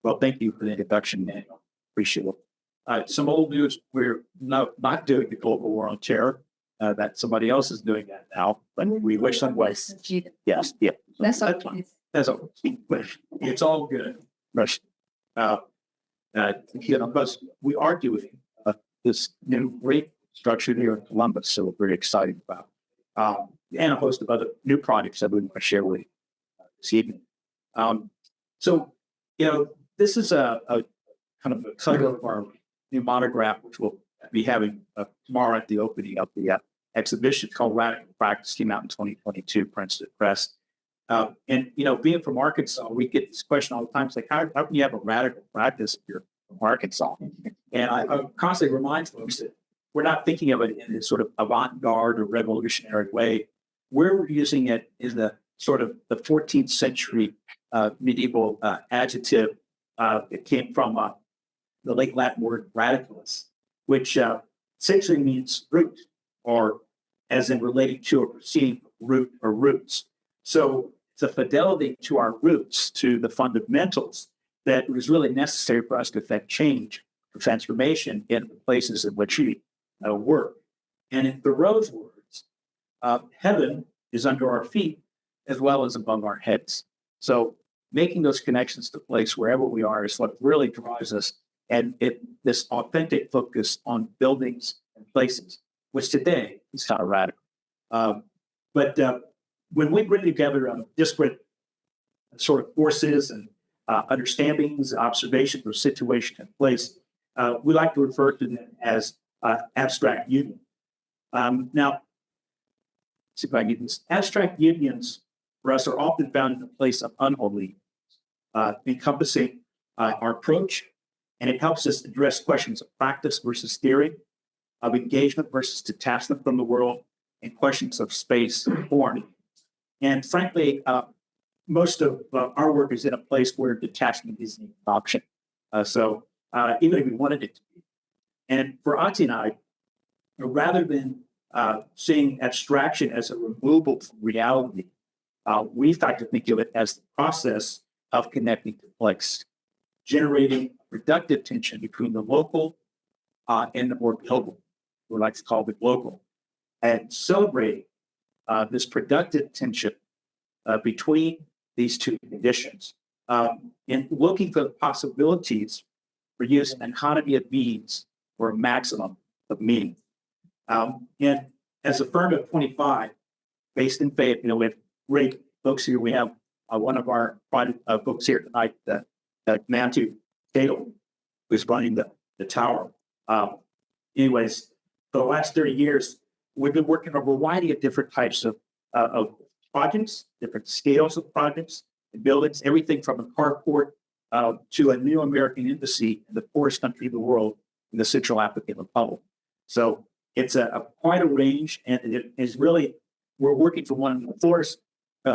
Well, thank you for the introduction, Daniel. Appreciate it. Some old news, we're not doing the global war on terror. That somebody else is doing that now, but we wish them well. Yes, yeah. That's fine. That's all. It's all good. But, because we are doing this new great structure here in Columbus, so we're very excited about, and a host of other new projects that we want to share with you this evening. So, this is a kind of a title of our new monograph, which we'll be having tomorrow at the opening of the exhibition called Radical Practice, came out in 2022, Princeton Press. And, being from Arkansas, we get this question all the time. It's like, how can you have a radical practice if you're from Arkansas? And I constantly remind folks that we're not thinking of it in this sort of avant-garde or revolutionary way. We're using it in the sort of the 14th century medieval adjective. It came from the late Latin word radicalus, which essentially means root, or as in relating to or preceding root or roots. So it's a fidelity to our roots, to the fundamentals, that was really necessary for us to effect change or transformation in the places in which we work. And in Thoreau's words, heaven is under our feet as well as above our heads. So making those connections to place wherever we are is what really drives us. And this authentic focus on buildings and places, which today is kind of radical. But when we bring together disparate sort of forces and understandings, observations, or situation in place, we like to refer to them as abstract union. Now, see if I get this. Abstract unions for us are often found in a place of unholy, encompassing our approach, and it helps us address questions of practice versus theory, of engagement versus detachment from the world, and questions of space and form. And frankly, most of our work is in a place where detachment isn't an option. So even if we wanted it to be. And for Ati and I, rather than seeing abstraction as a removal from reality, we like to think of it as the process of connecting to place, generating productive tension between the local and the more global, we like to call it global, and celebrating this productive tension between these two conditions, and looking for the possibilities for using an economy of means for a maximum of meaning. And as a firm of 25, based in Fayetteville, we have great folks here. We have one of our folks here tonight, Meryati, who's running the tower. Anyways, for the last 30 years, we've been working on a variety of different types of projects, different scales of projects and buildings, everything from a carport to a new American embassy in the poorest country in the world, in the Central African Republic. So it's quite a range, and it is really, we're working for one of the poorest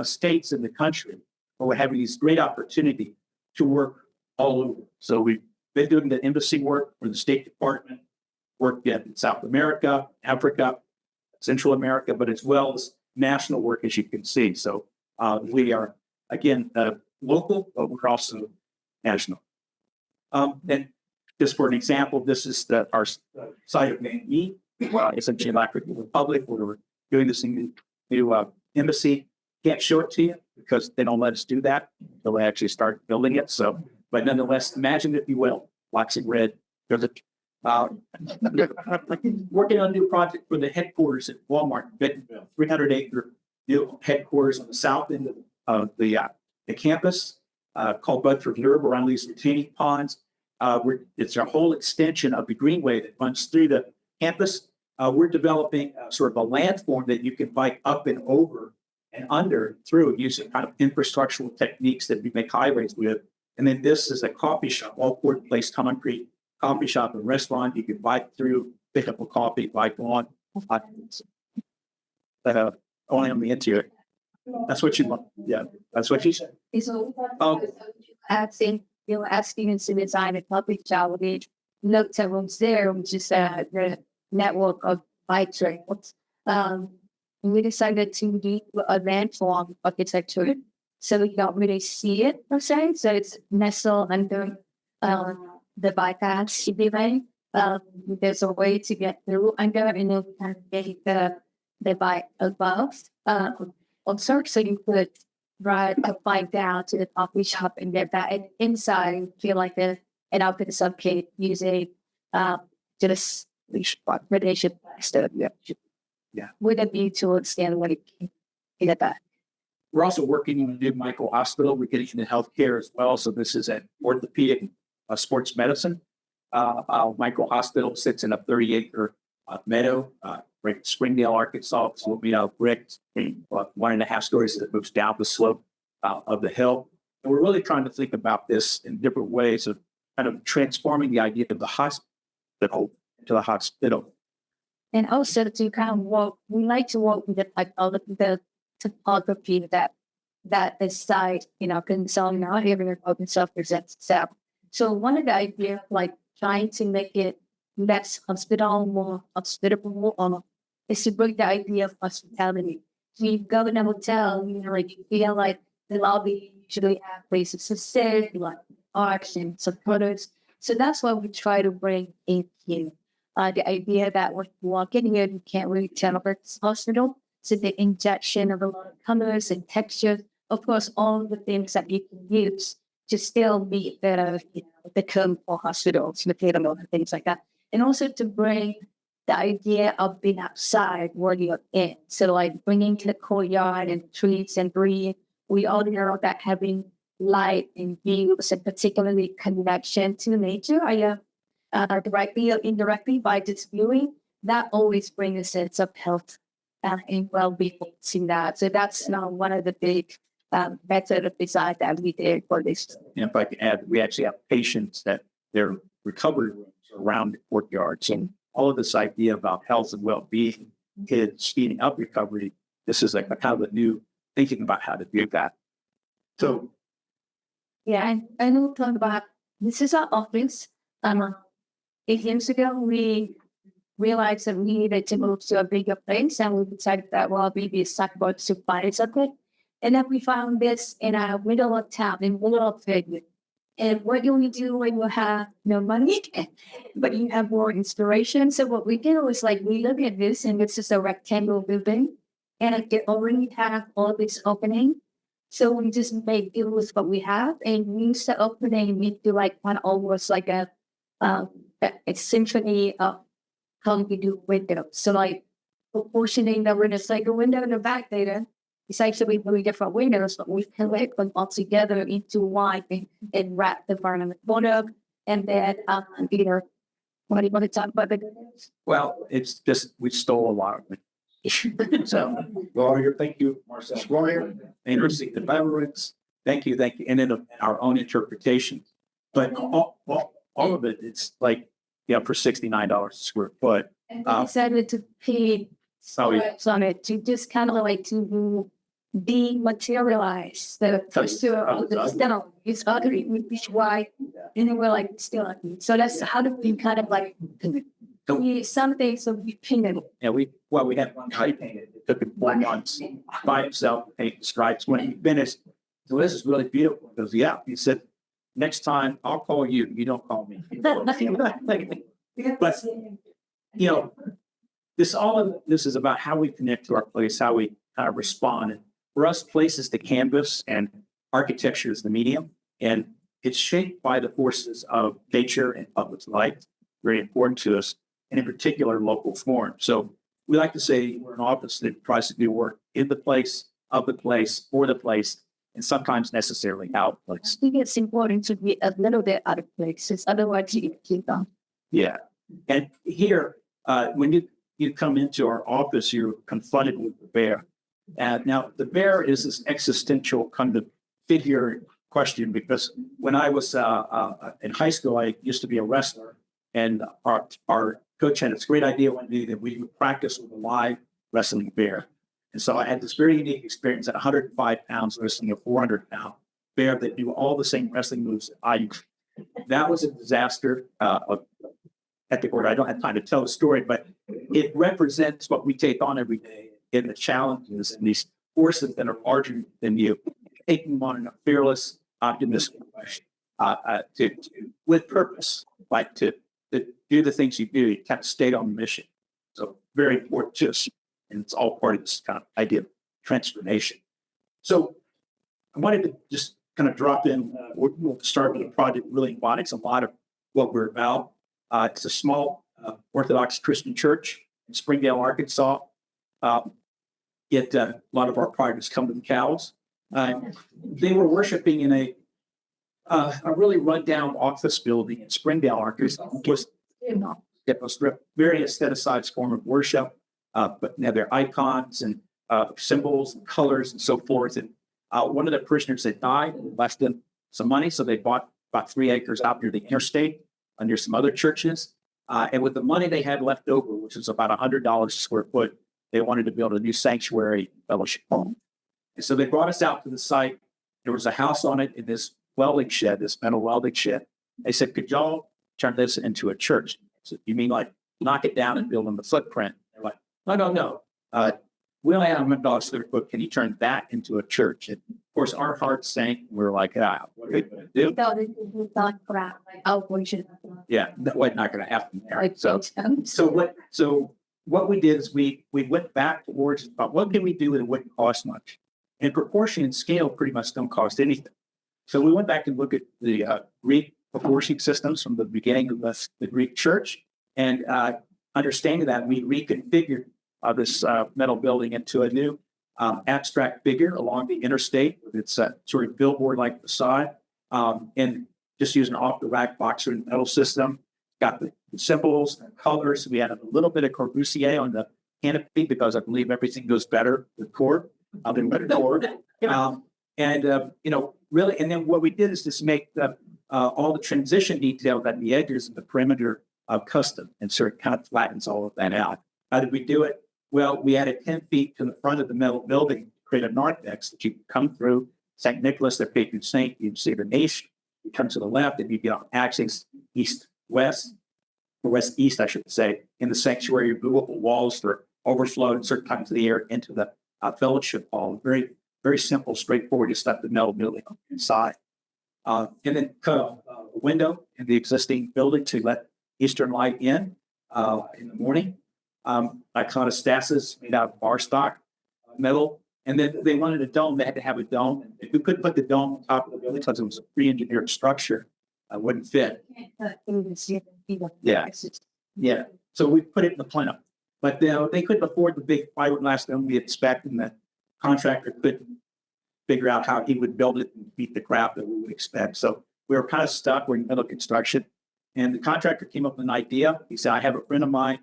states in the country, where we're having this great opportunity to work all over. So we've been doing the embassy work for the State Department, work in South America, Africa, Central America, but as well as national work, as you can see. So we are, again, local, but we're also national. And just for an example, this is our site of Meryati, essentially in the African Republic, where we're doing this new embassy. Can't show it to you because they don't let us do that until they actually start building it. So, but nonetheless, imagine, if you will, lots in red. There's working on a new project for the headquarters at Walmart, 300-acre new headquarters on the south end of the campus, called Bedford Nerve, around these retaining ponds. It's a whole extension of the greenway that runs through the campus. We're developing sort of a landform that you can bike up and over and under through using kind of infrastructural techniques that we make highways with. And then this is a coffee shop, all poured place concrete coffee shop and restaurant. You can bike through, pick up a coffee, bike on. Only on the interior. That's what you want. Yeah, that's what you said. So, asking students to design a public shop, we note everyone's there, which is the network of bike trails. We decided to do a landform architecture so we don't really see it per se. So it's nestled under the bypass delay. There's a way to get through under and then kind of get the bike above also. So you could ride a bike down to the coffee shop and get that, and inside you feel like an outfit subkit using just radiation stuff. Yeah. With a view to understand what it can get that. We're also working in a new micro hospital. We're getting into healthcare as well. So this is an orthopedic sports medicine. Our micro hospital sits in a 30-acre meadow, right in Springdale, Arkansas. So we have brick, 1.5 stories that moves down the slope of the hill. And we're really trying to think about this in different ways of kind of transforming the idea of the hospital to the hospital. And also to kind of work, we like to work with the topography that the site, can sell now here open self presents itself. So one of the ideas, like trying to make it less hospital, more hospitable, is to bring the idea of hospitality. So you go in a hotel, like you feel like the lobby usually have places to sit, like arts and supporters. So that's what we try to bring in here. The idea that when you walk in here, you can't really tell if it's hospital. So the injection of a lot of colors and textures, of course, all the things that you can use to still meet the code for hospitals, material and things like that. And also to bring the idea of being outside where you're in. So like bringing to the courtyard and trees and breathe. We all know that having light and views and particularly connection to nature, directly or indirectly by just viewing, that always brings a sense of health and well-being to that. So that's one of the big method of design that we did for this. And if I can add, we actually have patients that their recovery rooms are around the courtyards, and all of this idea about health and well-being, kids speeding up recovery. This is like a kind of a new thinking about how to do that. So, yeah, and we'll talk about this is our office. 8 years ago, we realized that we needed to move to a bigger place, and we decided that maybe it's time for us to find something. And then we found this in a middle of town, in the middle of Figment. And what do we do when you have no money, but you have more inspiration? So what we did was we look at this, and this is a rectangle building, and it already have all this opening. So we just make it with what we have, and we use the opening into almost like a essentially how we do windows. So proportioning the windows, like a window in the back there. It's actually really different windows, but we collect them all together into one and wrap the front of the photo. And then what do you want to talk about the windows? well, it's just, we stole a lot of it. So, Lawyer, thank you, Marcel. Lawyer, interesting developments. Thank you. And then our own interpretation. But all of it, it's for $69 a square foot. And we decided to pay on it to just kind of to dematerialize the pursuit of the still. It's ugly, which why, and then we're still ugly. So that's how do we kind of some things that we painted. Yeah, we had one guy painted. It took him 4 months by himself, painting stripes. When he finished, so this is really beautiful. He goes, yeah. He said, next time I'll call you. You don't call me. But this is about how we connect to our place, how we kind of respond. And for us, place is the canvas and architecture is the medium. And it's shaped by the forces of nature and public life, very important to us, and in particular, local form. So we like to say we're an office that tries to do work in the place, of the place, for the place, and sometimes necessarily out of place. I think it's important to be a little bit out of places, otherwise you keep on. Yeah. And here, when you come into our office, you're confronted with the bear. Now, the bear is this existential kind of figure question, because when I was in high school, I used to be a wrestler, and our coach had this great idea one day that we would practice with a live wrestling bear. And so I had this very unique experience at 105 pounds wrestling a 400-pound bear that knew all the same wrestling moves that I used. That was a disaster. At the order, I don't have time to tell the story, but it represents what we take on every day in the challenges and these forces that are larger than you. taking on a fearless, optimistic way, with purpose, like to do the things you do. You kind of stayed on the mission. So very important, just, and it's all part of this kind of idea of transformation. So I wanted to just kind of drop in. We'll start with a project that really embodies a lot of what we're about. It's a small Orthodox Christian church in Springdale, Arkansas. A lot of our projects come to the cows. They were worshiping in a really rundown office building in Springdale, Arkansas. It was very aestheticized form of worship, but they have their icons and symbols and colors and so forth. And one of the parishioners had died and left them some money, so they bought about 3 acres out near the interstate, near some other churches. And with the money they had left over, which was about $100 a square foot, they wanted to build a new sanctuary fellowship home. And so they brought us out to the site. There was a house on it in this welding shed, this metal welding shed. They said, could y'all turn this into a church? I said, you mean like knock it down and build on the footprint? They're like, no. We only have $100 a square foot. Can you turn that into a church? And of course, our hearts sank. We were like, what are we going to do? Yeah, that was not going to happen there. So what we did is we went back towards about what can we do and it wouldn't cost much. And proportion and scale pretty much don't cost anything. So we went back and looked at the Greek proportion systems from the beginning of the Greek church. And understanding that, we reconfigured this metal building into a new abstract figure along the interstate with its sort of billboard-like facade, and just using an off-the-rack boxer and metal system. Got the symbols and colors. We had a little bit of Corbusier on the canopy because I believe everything goes better with cord. Really, and then what we did is just make all the transition detail at the edges of the perimeter custom, and so it kind of flattens all of that out. How did we do it? Well, we added 10 feet to the front of the metal building to create a narthex that you can come through. St. Nicholas, their patron saint, you see the nation. You come to the left and you get on axis east-west, or west-east, I should say, in the sanctuary, movable walls for overflow at certain times of the year into the fellowship hall. Very, very simple, straightforward. You step the metal building on the inside. And then cut a window in the existing building to let eastern light in the morning. Iconostasis made out of bar stock metal. And then they wanted a dome. They had to have a dome. If we couldn't put the dome on top of the building because it was a pre-engineered structure, it wouldn't fit. Yeah. So we put it in the plenum. But they couldn't afford the big fiberglass dome we expect, and the contractor couldn't figure out how he would build it and beat the crap that we would expect. So we were kind of stuck. We're in the middle of construction. And the contractor came up with an idea. He said, I have a friend of mine,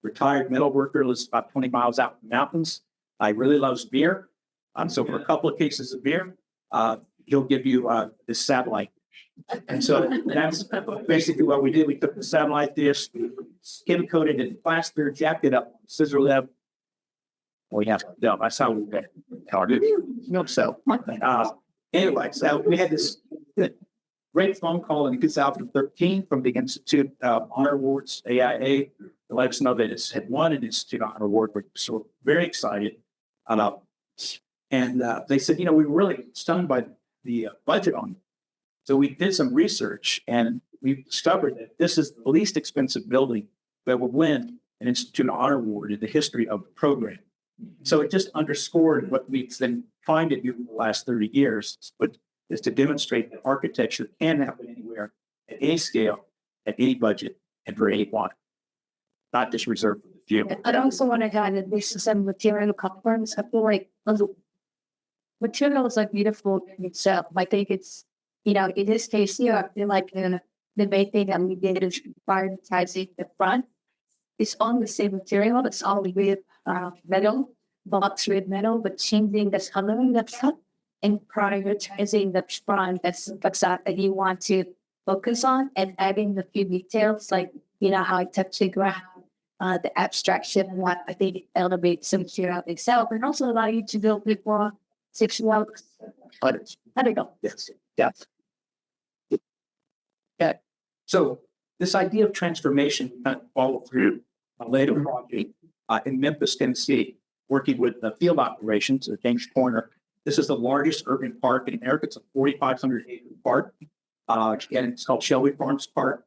retired metal worker, lives about 20 miles out in the mountains. I really loves beer. So for a couple of cases of beer, he'll give you this satellite. And so that's basically what we did. We took the satellite dish, skin coated it in plaster, jacked it up, scissor lift. Well, yeah, no, that's how we did it. So anyway, so we had this great phone call in 2013 from the Institute Honor Awards, AIA, to let us know that it's had won an Institute Honor Award. We're so very excited. And they said, we were really stunned by the budget on it. So we did some research, and we discovered that this is the least expensive building that will win an Institute Honor Award in the history of the program. So it just underscored what we've been trying to do for the last 30 years, but is to demonstrate that architecture can happen anywhere, at any scale, at any budget, and for anyone, not just reserved for the few. I'd also want to add that this is some material conference. I feel like materials are beautiful in itself. I think it's, in this case here, I feel like the main thing that we did is prioritizing the front. It's on the same material. It's all with metal, box with metal, but changing the color in the front and prioritizing the front. That's that you want to focus on, and adding the few details like, how I touch the ground, the abstraction, and what I think elevates the material itself, and also allow you to build with more 6 months. There you go. Yes. Okay. So this idea of transformation kind of followed through a later project in Memphis, Tennessee, working with the field operations at James Corner This is the largest urban park in America. It's a 4,500 acre park, and it's called Shelby Farms Park.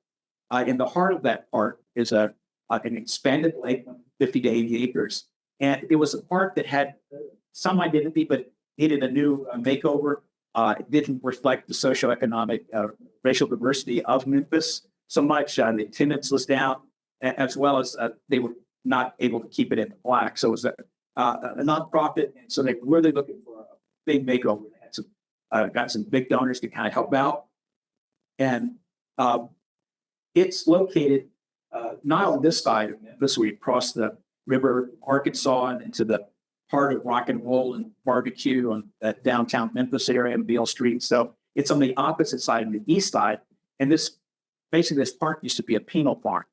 In the heart of that park is an expanded lake, 50 to 80 acres. And it was a park that had some identity, but needed a new makeover. It didn't reflect the socioeconomic, racial diversity of Memphis so much. The attendance was down, as well as they were not able to keep it in black. So it was a nonprofit. And so they were really looking for a big makeover. They had some, got some big donors to kind of help out. And it's located not on this side of Memphis, we cross the river, Arkansas, and into the heart of rock and roll and barbecue on that downtown Memphis area and Beale Street. So it's on the opposite side, on the east side. And this park used to be a penal farm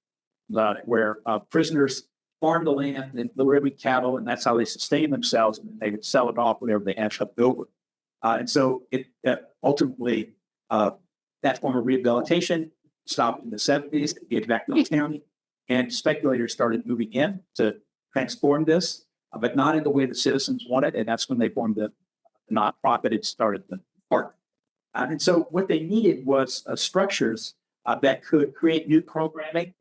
where prisoners farmed the land and the river cattle, and that's how they sustained themselves. And they would sell it off whenever they had left over. And so it ultimately, that form of rehabilitation stopped in the 70s, gave back to the county, and speculators started moving in to transform this, but not in the way the citizens wanted. And that's when they formed the nonprofit and started the park. And so what they needed was structures that could create new programming,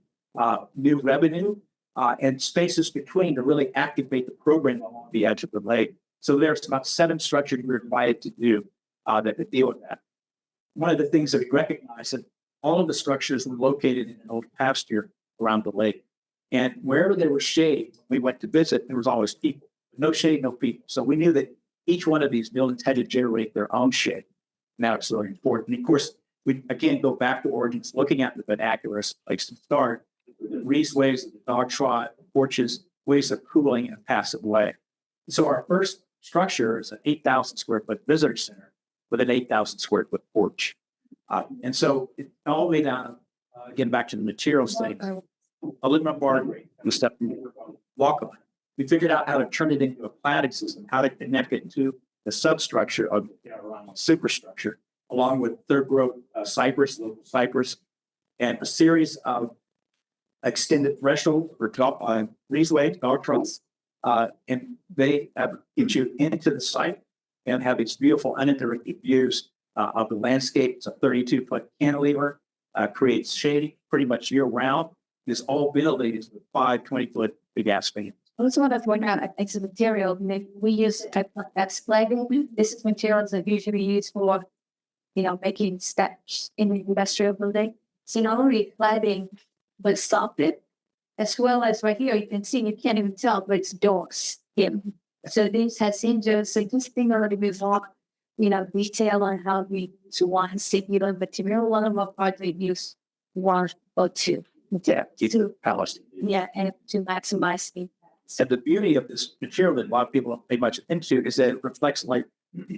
new revenue, and spaces between to really activate the program along the edge of the lake. So there's about 7 structures we were invited to do that could deal with that. One of the things that we recognized that all of the structures were located in an old pasture around the lake. And wherever there was shade, we went to visit, there was always people. No shade, no people. So we knew that each one of these buildings had to generate their own shade. Now it's really important. And of course, we again go back to origins, looking at the vernacular as a place to start. Reese ways, the dog trot, porches, ways of cooling in a passive way. So our first structure is an 8,000 square foot visitor center with an 8,000 square foot porch. And so it all the way down, again, back to the materials thing, aluminum bar, step walk on. We figured out how to turn it into a cladding system, how to connect it to the substructure of superstructure, along with third growth cypress, local cypress, and a series of extended thresholds for breezeways, dog trucks, and they get you into the site and have these beautiful uninterrupted views of the landscape. It's a 32-foot cantilever, creates shade pretty much year round. It's all ventilated with 5 20-foot big ass fans. Also, want to point out, it's a material. We use that's flagging. This is materials that usually used for, making steps in the industrial building. So not only flagging, but soffit, as well as right here, you can see, you can't even tell, but it's doors here. So this has hinges. So this thing already moves on, detail on how we use one singular material. One of our parts we use 1 or 2. Yeah, to palace. Yeah, and to maximize the. And the beauty of this material that a lot of people don't pay much attention to is that it reflects light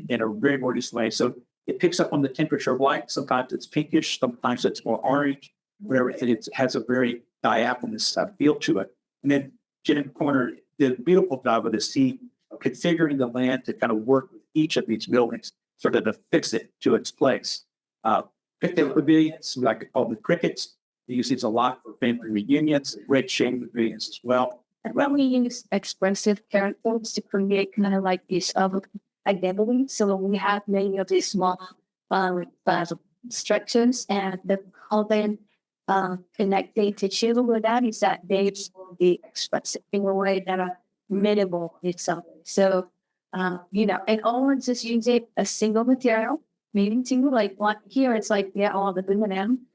in a very gorgeous way. So it picks up on the temperature of light. Sometimes it's pinkish, sometimes it's more orange, whatever. And it has a very diaphanous feel to it. And then Jen Corner did a beautiful job of the sea, configuring the land to kind of work with each of these buildings, sort of to fix it to its place. Picnic pavilions, like to call the crickets. They use these a lot for family reunions, red shade pavilions as well. And when we use expressive characters to create kind of like this identity, so we have many of these small structures, and the common connecting tissue with that is that they will be expressive in a way that are minimal itself. So, and all just using a single material, meaning to like one here, it's like, all the aluminum.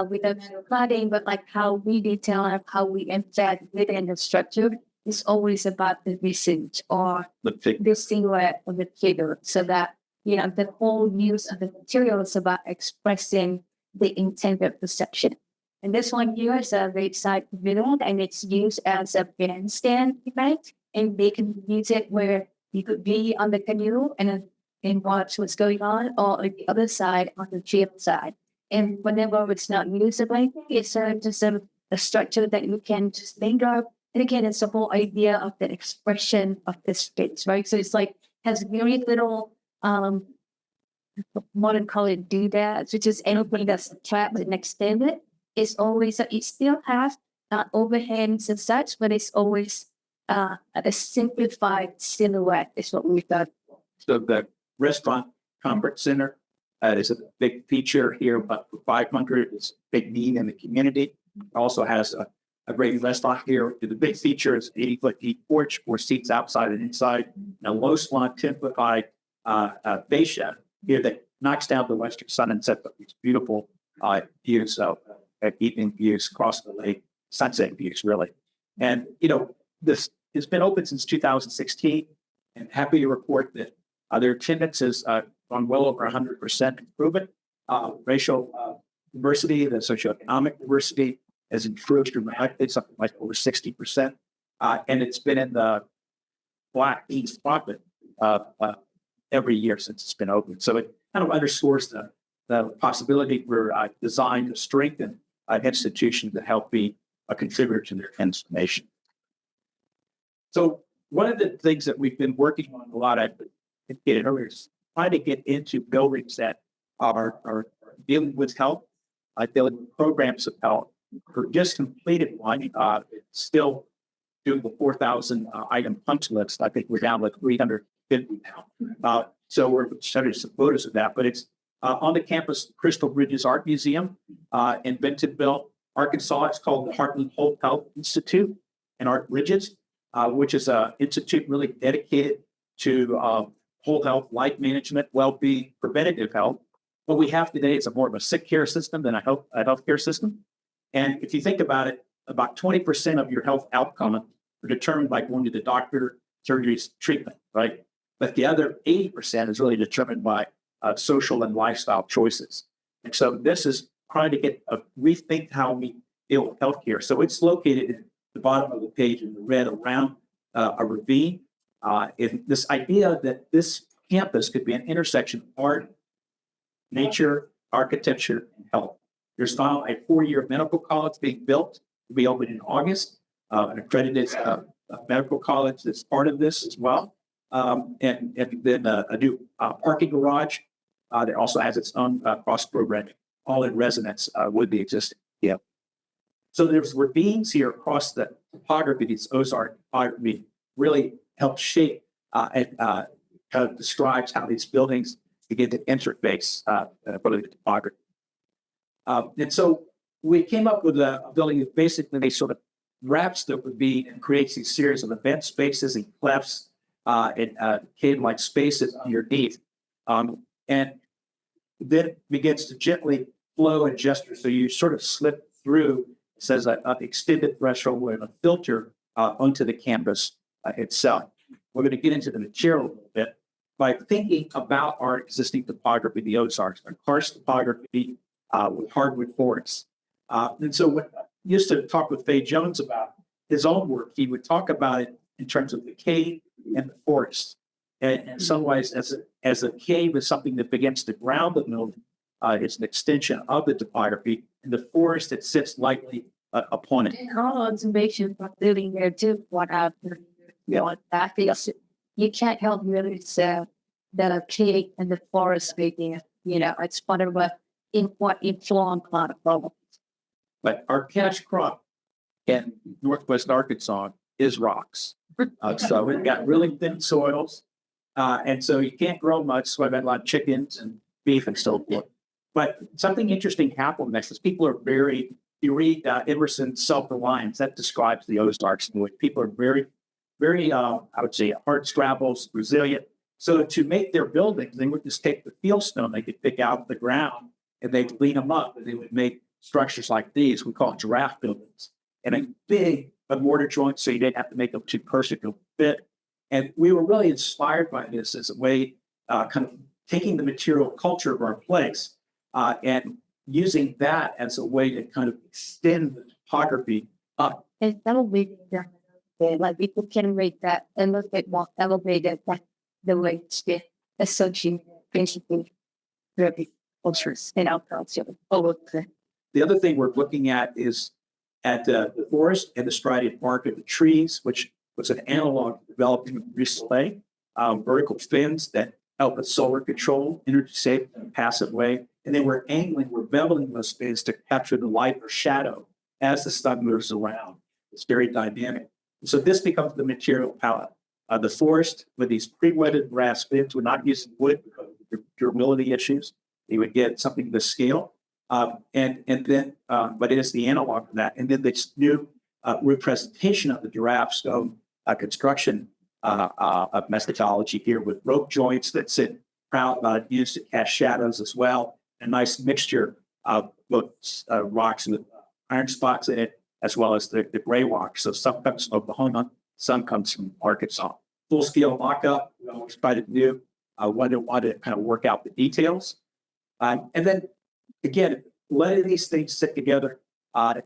With the cladding, but like how we detail and how we embed within the structure is always about the research or the silhouette of the figure, so that the whole use of the material is about expressing the intended perception. And this one here is a lakeside pavilion, and it's used as a bandstand event, and they can use it where you could be on the canoe and watch what's going on, or on the other side, on the gym side. And whenever it's not usable, it's just a structure that you can just think of. And again, it's the whole idea of the expression of the space, right? So it's like, has very little, modern call doodads, which is anything that's trapped and extended. It's always, it still has overhangs and such, but it's always a simplified silhouette is what we've got. So the restaurant conference center. Is a big feature here, but for 500 is a big need in the community. It also has a great restaurant here. The big feature is 80-foot deep porch, where seats outside and inside, and a low slot 10-foot high fascia here that knocks down the western sun and sets up these beautiful views of evening views across the lake, sunset views, really. And, this has been open since 2016, and happy to report that their attendance is on well over 100% improvement. Racial diversity, the socioeconomic diversity has improved dramatically, something like over 60%. And it's been in the Black East pocket every year since it's been open. So it kind of underscores the possibility for design to strengthen an institution to help be a contributor to their transformation. So one of the things that we've been working on a lot, I indicated earlier, is trying to get into buildings that are dealing with health, dealing with programs of health. We just completed one, still doing the 4,000 item punch list. I think we're down like 350 now. So we're showing some photos of that, but it's on the campus, Crystal Bridges Art Museum in Bentonville, Arkansas. It's called the Heartland Whole Health Institute and Art Bridges, which is an institute really dedicated to whole health, life management, well-being, preventative health. What we have today is more of a sick care system than a healthcare system. And if you think about it, about 20% of your health outcome are determined by going to the doctor, surgeries, treatment, right? But the other 80% is really determined by social and lifestyle choices. And so this is trying to get rethink how we deal with healthcare. So it's located at the bottom of the page in the red around a ravine. This idea that this campus could be an intersection of art, nature, architecture, and health. There's now a 4-year medical college being built to be open in August, an accredited medical college that's part of this as well. And then a new parking garage that also has its own cross program, all in resonance with the existing. Yeah. So there's ravines here across the topography. These Ozark topography really help shape and kind of describes how these buildings begin to interface for the topography. And so we came up with a building that basically sort of wraps the ravine and creates these series of event spaces and clefts and cave-like spaces underneath. And then begins to gently flow and gesture. So you sort of slip through, it says an extended threshold with a filter onto the campus itself. We're going to get into the material a little bit by thinking about our existing topography, the Ozarks, our karst topography with hardwood forests. And so when I used to talk with Faye Jones about his own work, he would talk about it in terms of the cave and the forest. And in some ways, as a cave is something that begins to ground the building, it's an extension of the topography, and the forest that sits lightly upon it. And all observations from living there too, what happened, that is, you can't help really say that a cave and the forest speaking, it's part of what informed a lot of problems. But our cash crop in Northwest Arkansas is rocks. So we've got really thin soils. And so you can't grow much. So I've had a lot of chickens and beef and so forth. But something interesting happened next is people are you read Emerson's Self-Reliance, that describes the Ozarks in which people are very, very, I would say, hard scrabbles, resilient. So to make their buildings, they would just take the fieldstone they could pick out of the ground and they'd clean them up and they would make structures like these. We call it giraffe buildings. And a big mortar joint so you didn't have to make them too perfect to fit. And we were really inspired by this as a way, kind of taking the material culture of our place and using that as a way to kind of extend the topography up. And elevated that, like people can rate that and look at what elevated that the way it's been associated basically with cultures and outcomes. The other thing we're looking at is at the forest and the strided bark of the trees, which was an analog developing recently, vertical fins that help with solar control, energy safe in a passive way. And then we're beveling those fins to capture the light or shadow as the sun moves around. It's very dynamic. So this becomes the material palette. The forest with these pre-wetted grass bins, we're not using wood because of durability issues. You would get something to scale. But it is the analog of that. And then this new representation of the giraffe stone construction methodology here with rope joints that sit proud, used to cast shadows as well. A nice mixture of both rocks with iron spots in it, as well as the gray rock. So some comes from Oklahoma, some comes from Arkansas. Full scale mock-up, we always try to do. Want to kind of work out the details. And then again, letting these things sit together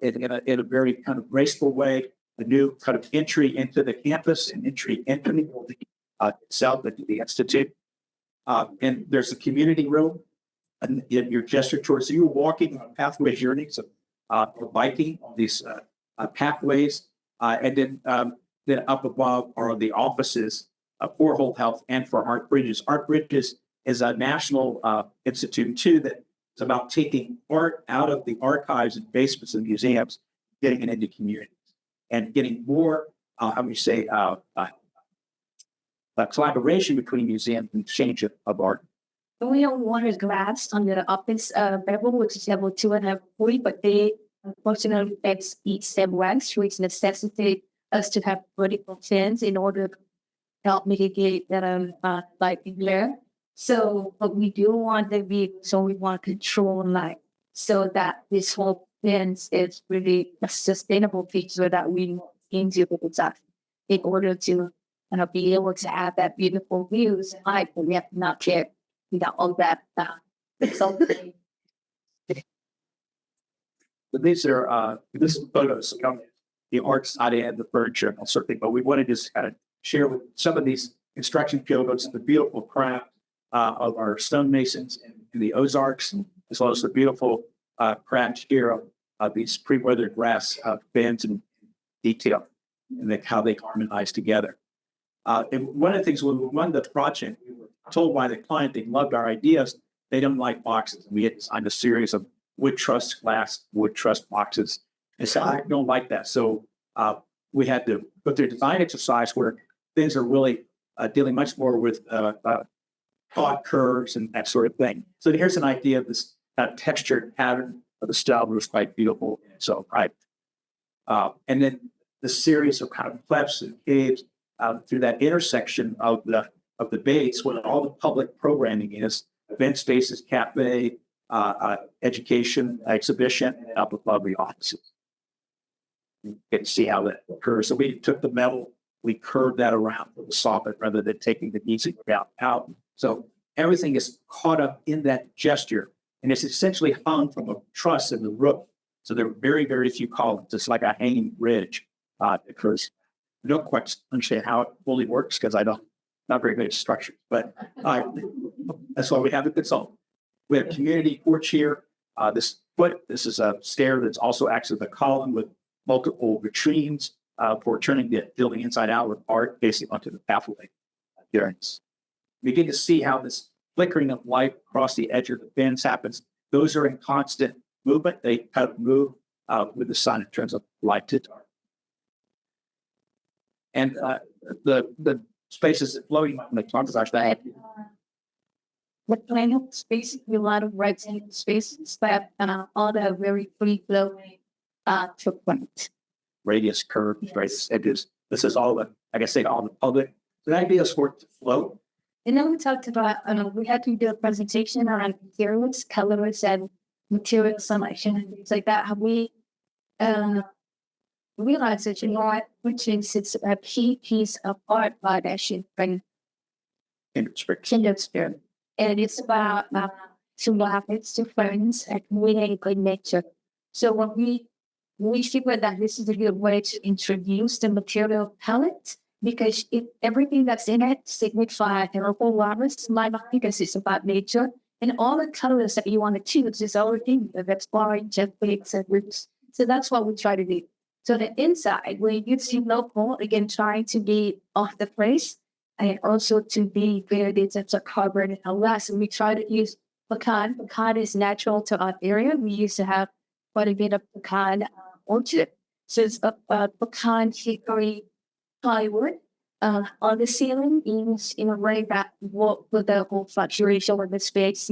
in a very kind of graceful way, a new kind of entry into the campus and entry into the building itself, the Institute. And there's a community room and your gesture towards, so you're walking on pathway journeys or biking on these pathways. And then up above are the offices for Whole Health and for Art Bridges. Art Bridges is a national institute too that is about taking art out of the archives and basements of museums, getting it into communities, and getting more, collaboration between museums and exchange of art. We don't want to glass on the office level, which is level 2 and level 3, but they unfortunately fix each step once, which necessitates us to have vertical fins in order to help mitigate that lighting glare. So, but we do want the vehicle, so we want control light, so that this whole fence is really a sustainable feature that we into the in order to be able to have that beautiful views. We have to not care all that. Something. But these are this is photos of the art side and the furniture and that sort of thing. But we wanted to just kind of share with some of these construction photos the beautiful craft of our stonemasons in the Ozarks, as well as the beautiful craft here of these pre-weathered grass bins and detail, and how they harmonize together. And one of the things when we run the project, we were told by the client they loved our ideas. They don't like boxes. We had designed a series of wood truss boxes. And so I don't like that. So we had to put their design exercise where things are really dealing much more with taut curves and that sort of thing. So here's an idea of this textured pattern of the stone, was quite beautiful. So and then the series of kind of clefts and caves through that intersection of the base where all the public programming is, event spaces, cafe, education, exhibition, and up above the offices. You can see how that occurs. So we took the metal, we curved that around for the soffit rather than taking the easy route out. So everything is caught up in that gesture, and it's essentially hung from a truss in the roof. So there are very, very few columns. It's like a hanging bridge occurs. I don't quite understand how it fully works because not very good at structure, but that's why we have a consultant. We have community porch here. This is a stair that's also acts as a column with multiple latrines for turning the building inside out with art facing onto the pathway. We begin to see how this flickering of light across the edge of the bins happens. Those are in constant movement. They kind of move with the sun in terms of light to dark. And the spaces floating on the tons are that. What kind of space? A lot of rectangle spaces, but all the very free flowing footprint. Radius curves, right? This is all all the public. The idea is for it to float. And then we talked about, we had to do a presentation on materials, colors, and material selection and things like that. How we realized that, which is it's a key piece of art that should bring kindred spirit. And it's about to love its to friends and really good nature. So when we figured that this is a good way to introduce the material palette, because everything that's in it signifies herbal wellness, because it's about nature, and all the colors that you want to choose is everything that's boring, jet flakes, and roots. So that's what we try to do. So the inside, we use local, again, trying to be off the place, and also to be very in terms of carbon and less. And we try to use pecan. Pecan is natural to our area. We used to have quite a bit of pecan orchard. So it's pecan hickory plywood. on the ceiling in a way that work with the whole fluctuation of the space,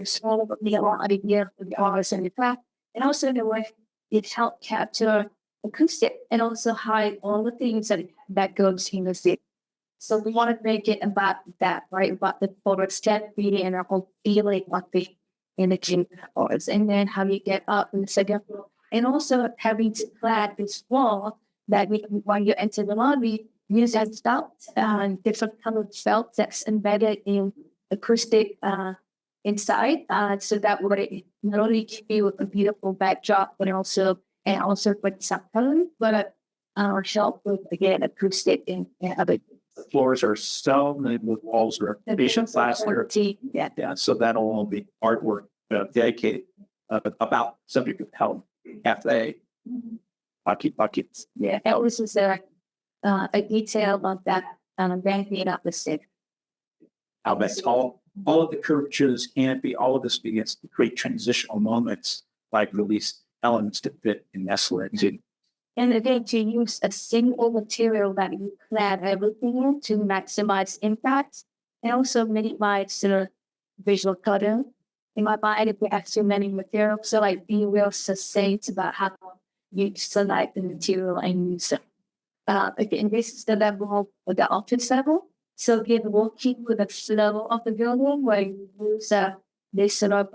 small but the idea of the hours and the craft, and also the way it helped capture acoustic and also hide all the things that goes in the city. So we want to make it about that, right? About the forest feeling and our whole feeling of the energy forest. And then how you get up in the second floor. And also having to clad this wall that when you enter the lobby, use as felt, different colored felt that's embedded in acoustic inside. So that would not only give you a beautiful backdrop, but also with some color, but help with again acoustic and other. The floors are stone, and the walls are patient plaster. Yeah. So that'll all be artwork dedicated about subject of health, cafe, buckets. Yeah, and this is a detail about that banking up the stick. How that's all of the curvatures, canopy, all of this begins to create transitional moments, like release elements to fit and nestle into. And again, to use a single material that you clad everything in to maximize impact and also minimize the visual clutter. In my mind, if we have too many materials, so like be real succinct about how you select the material and use it. Again, this is the level of the office level. So again, we'll keep with the flow of the building where you use this sort of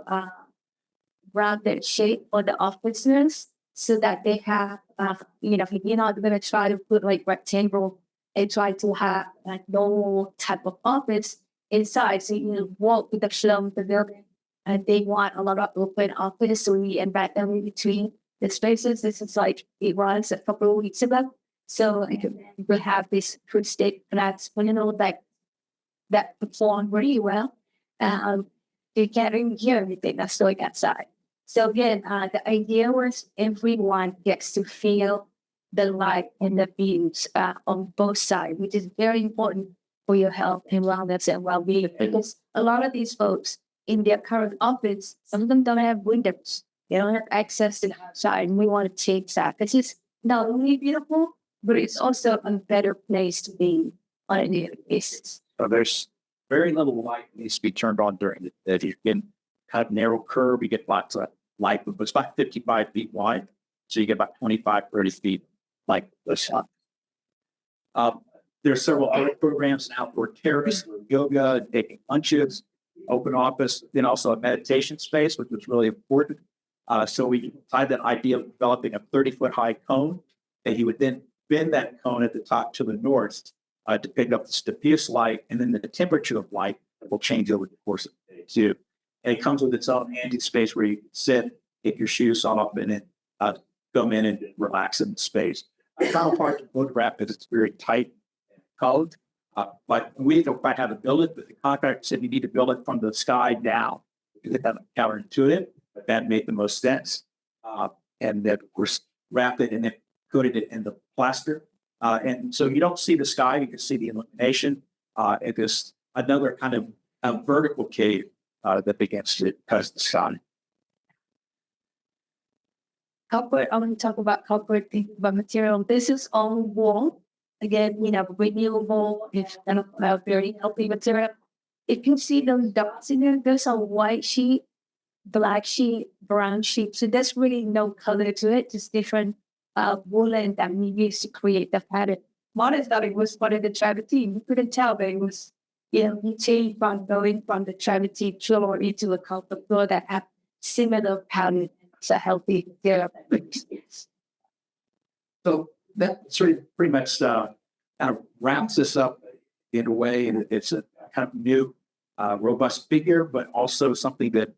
rounded shape for the offices so that they have, you're not going to try to put like rectangle and try to have like normal type of office inside. So you walk with the flow of the building and they want a lot of open office. So we embed them in between the spaces. This is like, it runs a couple of weeks ago. So we have this acoustic flats, that perform really well. You can't even hear everything that's going outside. So again, the idea was everyone gets to feel the light and the views on both sides, which is very important for your health and wellness and well-being. Because a lot of these folks in their current office, some of them don't have windows. They don't have access to the outside, and we want to change that. Because it's not only beautiful, but it's also a better place to be on a daily basis. So there's very little light needs to be turned on during the day. You get kind of narrow curve, you get lots of light, but it's about 55 feet wide. So you get about 25, 30 feet like the sun. There are several other programs and outdoor terrace, yoga, taking lunches, open office, then also a meditation space, which was really important. So we tried that idea of developing a 30-foot high cone, and you would then bend that cone at the top to the north to pick up the diffuse light, and then the temperature of light will change over the course of the day too. And it comes with its own handy space where you can sit, take your shoes off, and then come in and relax in the space. The final part of the photograph is it's very tight colored, but we don't quite how to build it, but the contractor said you need to build it from the sky down. Because it kind of counterintuitive, but that made the most sense. And that we're wrapped it and then coated it in the plaster. And so you don't see the sky, you can see the illumination. It is another kind of a vertical cave that begins to touch the sky. Corporate, I want to talk about corporate thinking about material. This is all wool. Again, renewable, it's kind of a very healthy material. If you see those dots in there, there's a white sheet, black sheet, brown sheet. So there's really no color to it, just different woolen that we used to create the pattern. Marlon thought it was part of the travertine. You couldn't tell, but it was, we changed from going from the travertine floor into a carpet floor that had similar pattern. It's a healthy material. So that sort of pretty much kind of wraps this up in a way, and it's a kind of new, robust figure, but also something that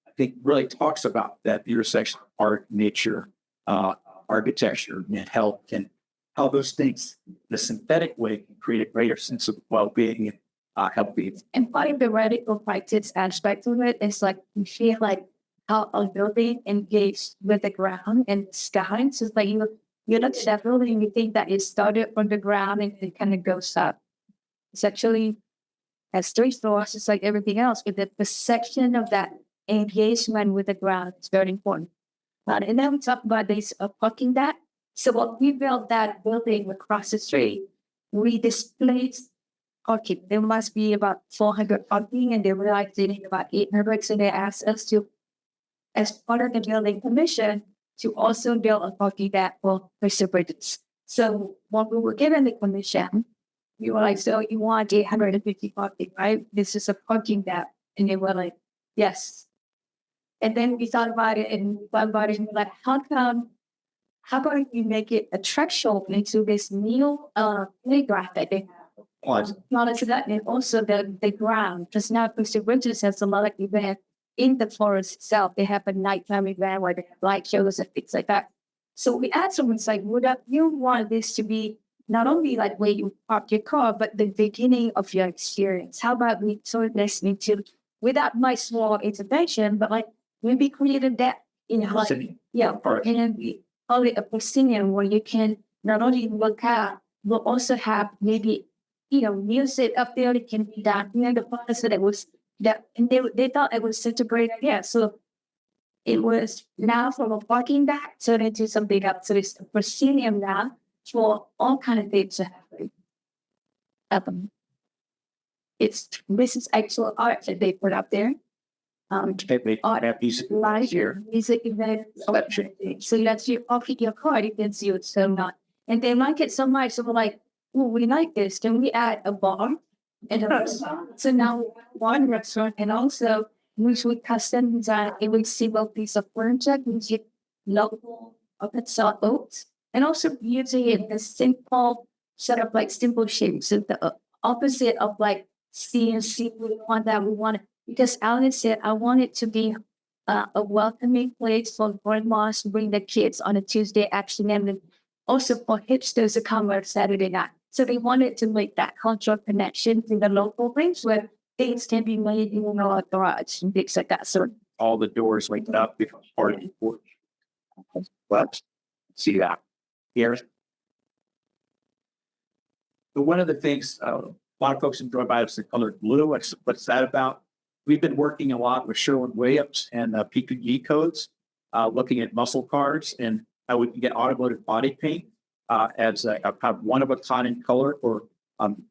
I think really talks about that intersection of art, nature, architecture, and health, and how those things, the synthetic way, can create a greater sense of well-being and health-being. And part of the radical practice aspect of it is like you feel like how a building engaged with the ground and the sky. So it's like you're not settling and you think that it started from the ground and it kind of goes up. It's actually has 3 floors, just like everything else, but the perception of that engagement with the ground is very important. And then we talk about this parking that. So what we built that building across the street, we displaced parking. There must be about 400 parking, and they realized they need about 800. So they asked us to, as part of the building commission, to also build a parking deck for residents. So when we were given the commission, we were like, so you want 850 parking, right? This is a parking deck. And they were like, yes. And then we thought about it and we're like, how can we make it attractional into this new playground that they have? Not to that, and also the ground. Because now Costa Winters has a lot of events in the forest itself. They have a nighttime event where they have light shows and things like that. So we asked someone, it's like, would you want this to be not only like where you park your car, but the beginning of your experience? How about we turn this into, without my small intervention, but like maybe created that in like, and then we call it a proscenium where you can not only look at, but also have maybe, music up there. It can be done. The forest that it was that, and they thought it was such a great idea. So it was now from a parking deck turned into something else. So it's a proscenium now for all kind of things to happen. This is actual art that they put up there. Art, live music events, so that's you off your card, you can see what's going on. And they like it so much, so we're like, oh, we like this. Can we add a bar and a restaurant? So now we have one restaurant, and also we custom design a single piece of furniture, using local open-source oats, and also using it as simple sort of like simple shapes. So the opposite of like CNC, we want because Alan said, I want it to be a welcoming place for grandmas to bring the kids on a Tuesday afternoon, and also for hipsters to come on Saturday night. So they wanted to make that cultural connection to the local things where things can be made in our garage and things like that. So all the doors linked up becomes part of the porch. Let's see that here. So one of the things a lot of folks enjoy about is the color blue. What's that about? We've been working a lot with Sherwin-Williams and PPG codes, looking at muscle cars and how we can get automotive body paint as a kind of one-of-a-kind color for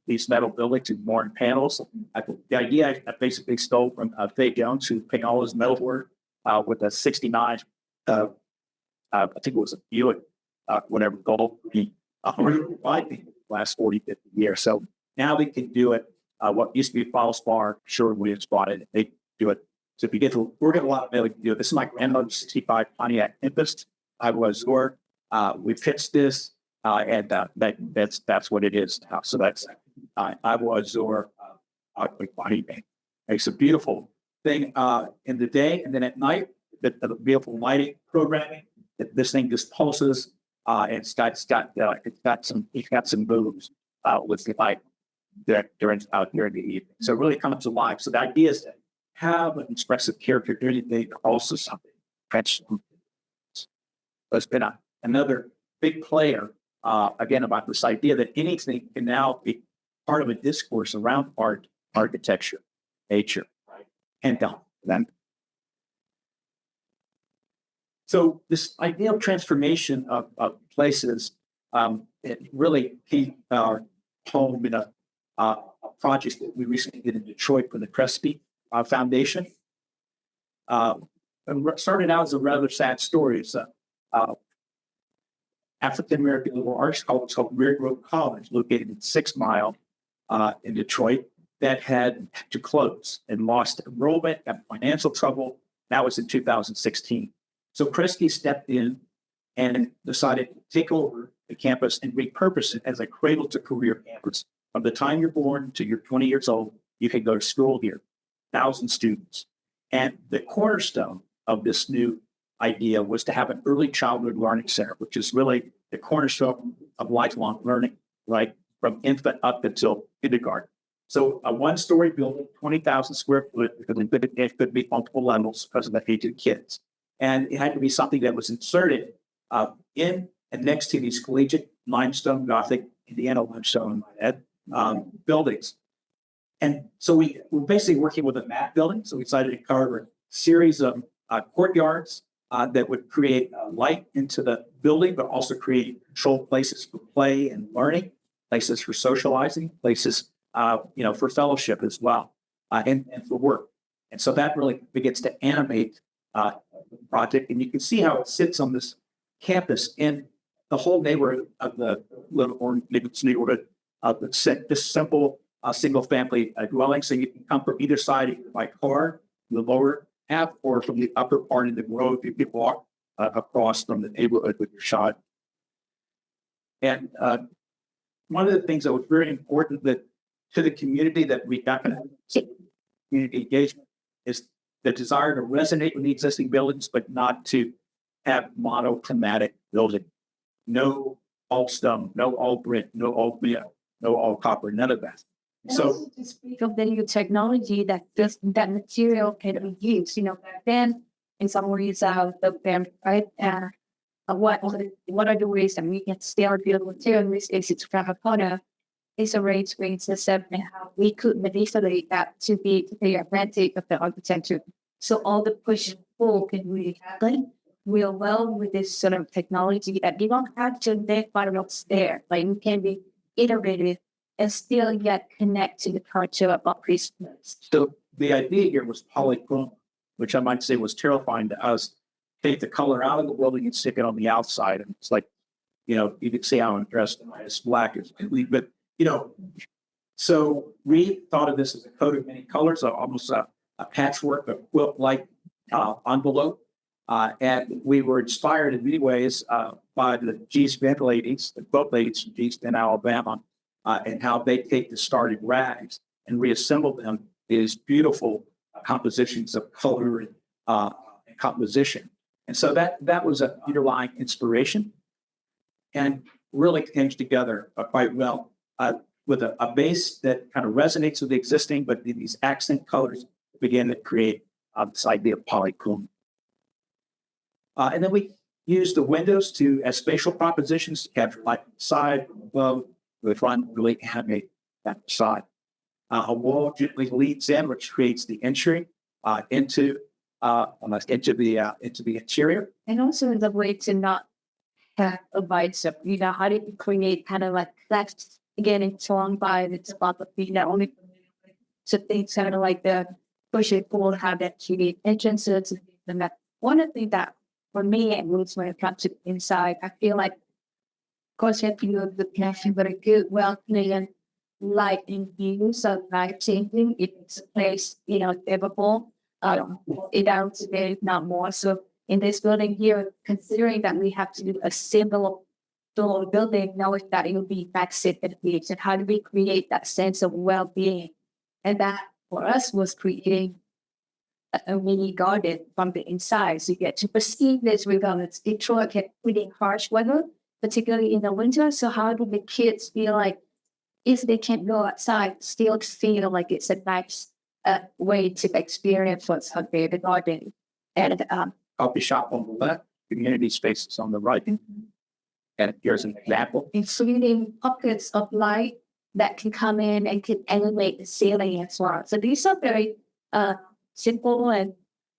these metal buildings and more panels. The idea I basically stole from Faye Jones, who painted all his metal work with a 69, I think it was a Buick, whatever, gold, last 40, 50 years. So now we can do it. What used to be a false bar, Sherwin-Williams bought it. They do it. So if you get to, we're getting a lot of mail to do it. This is my grandmother's 65 Pontiac Tempest. We pitched this, and that's what it is now. So that's it's a beautiful thing in the day, and then at night, the beautiful lighting programming. This thing just pulses, and it's got some moves with the light during the evening. So it really comes alive. So the idea is to have an expressive character during the day, but also something. So it's been another big player, again, about this idea that anything can now be part of a discourse around art, architecture, nature, and then. So this idea of transformation of places, it really came home in a project that we recently did in Detroit for the Crespi Foundation. And started out as a rather sad story. It's African-American liberal arts college called Weir Grove College, located in 6 Mile in Detroit, that had to close and lost enrollment, got financial trouble. That was in 2016. So Kresge stepped in and decided to take over the campus and repurpose it as a cradle to career campus. From the time you're born to you're 20 years old, you can go to school here, 1,000 students. And the cornerstone of this new idea was to have an early childhood learning center, which is really the cornerstone of lifelong learning, right? From infant up until kindergarten. So a 1-story building, 20,000 square foot, because it could be multiple levels because of the age of kids. And it had to be something that was inserted in and next to these collegiate limestone, Gothic, Indiana limestone buildings. And so we were basically working with a map building. So we decided to carve a series of courtyards that would create light into the building, but also create controlled places for play and learning. places for socializing, places, for fellowship as well, and for work. And so that really begins to animate the project. And you can see how it sits on this campus in the whole neighborhood of the little orange neighborhood of this simple single family dwelling. So you can come from either side by car, the lower half, or from the upper part of the road. You can walk across from the neighborhood with your shot. And one of the things that was very important that to the community that we got community engagement is the desire to resonate with the existing buildings, but not to have monochromatic building. No all stone, no all brick, no all metal, no all copper, none of that. So to speak of the new technology that that material can be used, back then in some ways the band, right? What are the ways that we can still build material in this case it's terracotta is a range system and how we could manipulate that to be to the advantage of the architecture. So all the push and pull can really happen real well with this sort of technology that you don't have to make what's there. Like you can be iterative and still yet connect to the culture of our place. So the idea here was polychrome, which I might say was terrifying to us. Take the color out of the building and stick it on the outside. And it's like, you can see how I'm dressed in my black is, but so we thought of this as a coat of many colors, almost a patchwork, a quilt-like envelope. And we were inspired in many ways by the G. Smith ladies, the quilt ladies from G. Smith, Alabama, and how they take the starting rags and reassemble them is beautiful compositions of color and composition. And so that was an underlying inspiration and really came together quite well with a base that kind of resonates with the existing, but these accent colors begin to create this idea of polychrome. And then we use the windows as spatial propositions to capture light inside, above, the front, really animate that side. A wall gently leads in, which creates the entry into the interior. And also the way to not have a bites up, how do you create kind of like that's again it's along by the topography that only so things kind of like the push and pull have that unique entrances and that one of the things that for me it moves when it comes to inside, I feel like of course you have to do the connection, but a good well planned light and views of light changing it's a place, favorable. It out today, not more. So in this building here, considering that we have to do a simple building, knowing that it will be maxed at beach, and how do we create that sense of well-being? And that for us was creating a mini garden from the inside. So you get to perceive this regardless. Detroit kept pretty harsh weather, particularly in the winter. So how do the kids feel like if they can't go outside, still feel like it's a nice way to experience what's out there, the garden. And Coffee shop on the left, community spaces on the right. And here's an example. Including pockets of light that can come in and can elevate the ceiling as well. So these are very simple and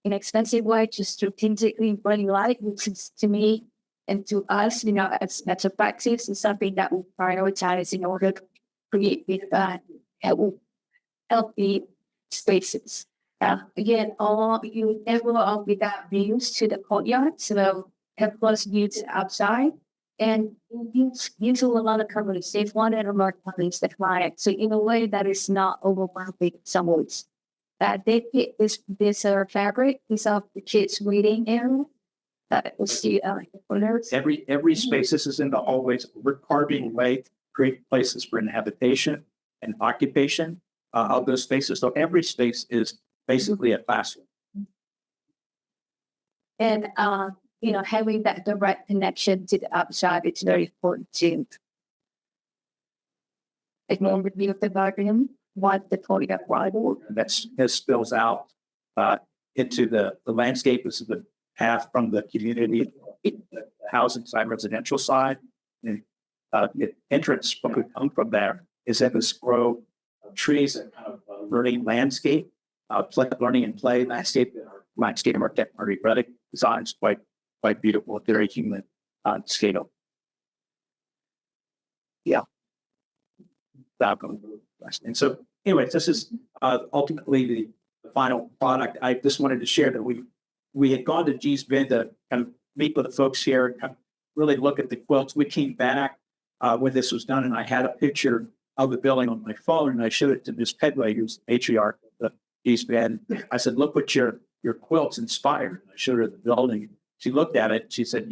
inexpensive way to strategically bring light, which is to me and to us, as a practice, is something that we prioritize in order to create healthy spaces. Again, you never without views to the courtyard, so have plus views outside. And use a lot of companies. They've wanted a lot of companies that fly it. So in a way that is not overwhelming some ways. That they pick this fabric, these are the kids reading area. We'll see every space, this is in the hallways, we're carving away to create places for inhabitation and occupation of those spaces. So every space is basically a classroom. And having that direct connection to the outside, it's very important too. Ignore the view of the garden, what the courtyard that spills out into the landscape. This is the path from the community, the housing side, residential side. And the entrance would come from there is in this grove of trees and kind of learning landscape, learning and play landscape architect Meryati designs quite beautiful, very human scale. Yeah. And so, anyways, this is ultimately the final product. I just wanted to share that we had gone to G's Bend to kind of meet with the folks here and kind of really look at the quilts. We came back when this was done, and I had a picture of the building on my phone, and I showed it to Ms. Pedway, who's the matriarch of the G's Bend. I said, "Look what your quilts inspired." I showed her the building. She looked at it. She said,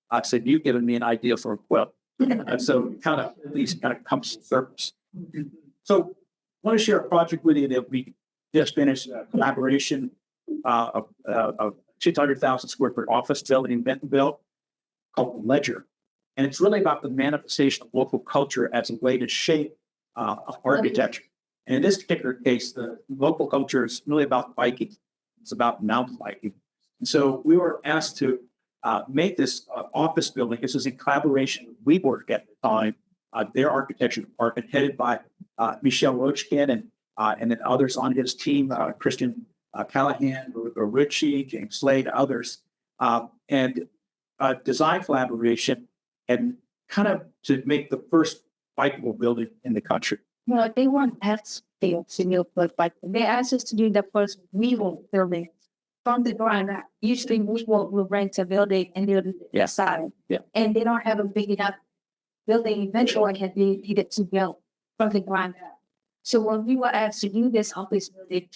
I said, "You've given me an idea for a quilt." And so kind of at least kind of comes to the surface. So I want to share a project with you that we just finished a collaboration of 600,000 square foot office building in Bentonville called Ledger. And it's really about the manifestation of local culture as a way to shape architecture. And in this particular case, the local culture is really about biking. It's about mountain biking. And so we were asked to make this office building. This is in collaboration with WeWork at the time, their architecture department headed by Michelle Roachkin and then others on his team, Christian Callahan, Ritchie, James Slade, others, and design collaboration and kind of to make the first bikeable building in the country. No, they want F fields in your first bike. They asked us to do the first WeWork building from the ground up. Usually WeWork will rent a building and they'll side. Yeah. And they don't have a big enough building eventually can be needed to build from the ground up. So when we were asked to do this office building,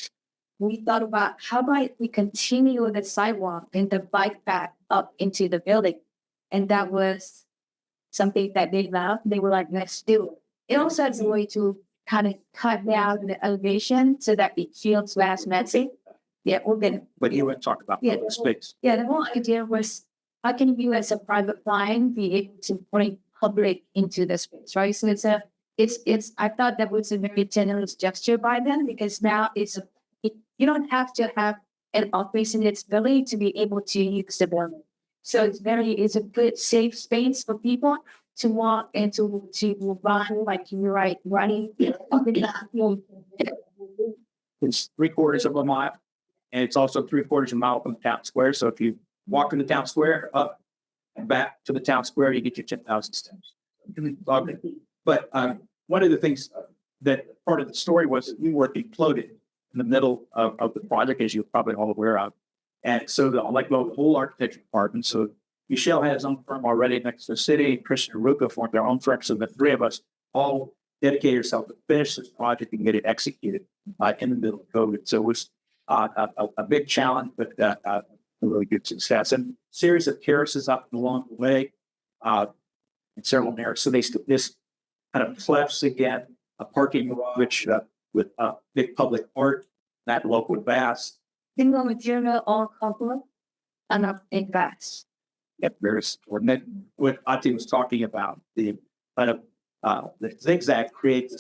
we thought about how might we continue the sidewalk and the bike path up into the building. And that was something that they loved. They were like, let's do it. It also has a way to kind of cut down the elevation so that it feels less messy. Yeah, we're going But you would talk about public space. Yeah, the whole idea was how can you as a private client be able to bring public into the space, right? So it's I thought that was a very generous gesture by them because now you don't have to have an office in its building to be able to use the building. So it's a good safe space for people to walk and to run, like you're right, running. It's 3/4 of a mile, and it's also 3/4 of a mile from the town square. So if you walk from the town square up and back to the town square, you get your 10,000 steps. But one of the things that part of the story was we were imploded in the middle of the project, as you're probably all aware of. And so the whole architecture department, so Michelle had his own firm already next to the city. Christian and Ruka formed their own firm. So the three of us all dedicated ourselves to finish this project and get it executed in the middle of COVID. So it was a big challenge, but a really good success. And series of terraces up and along the way in several areas. So this kind of clefts again, a parking garage with big public art, that local bass. Single material, all couple, and up in bass. Yep, very subordinate. What Ati was talking about, the kind of the zigzag creates a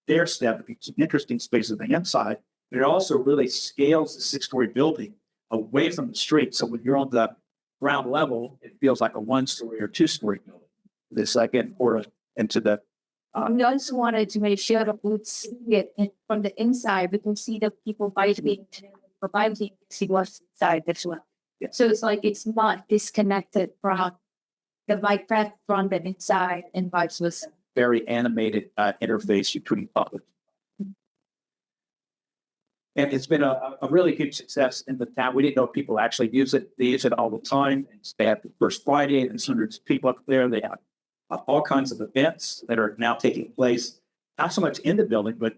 stair step. It's an interesting space on the inside, but it also really scales the 6-story building away from the street. So when you're on the ground level, it feels like a 1-story or 2-story building. The second or into the. We also wanted to make sure that we see it from the inside. We can see the people biking, see what's inside as well. Yeah. So it's like it's not disconnected from the bike path from the inside and vice versa. Very animated interface between public. And it's been a really good success in the town. We didn't know people actually use it. They use it all the time. They have the first Friday, and there's hundreds of people up there. They have all kinds of events that are now taking place, not so much in the building, but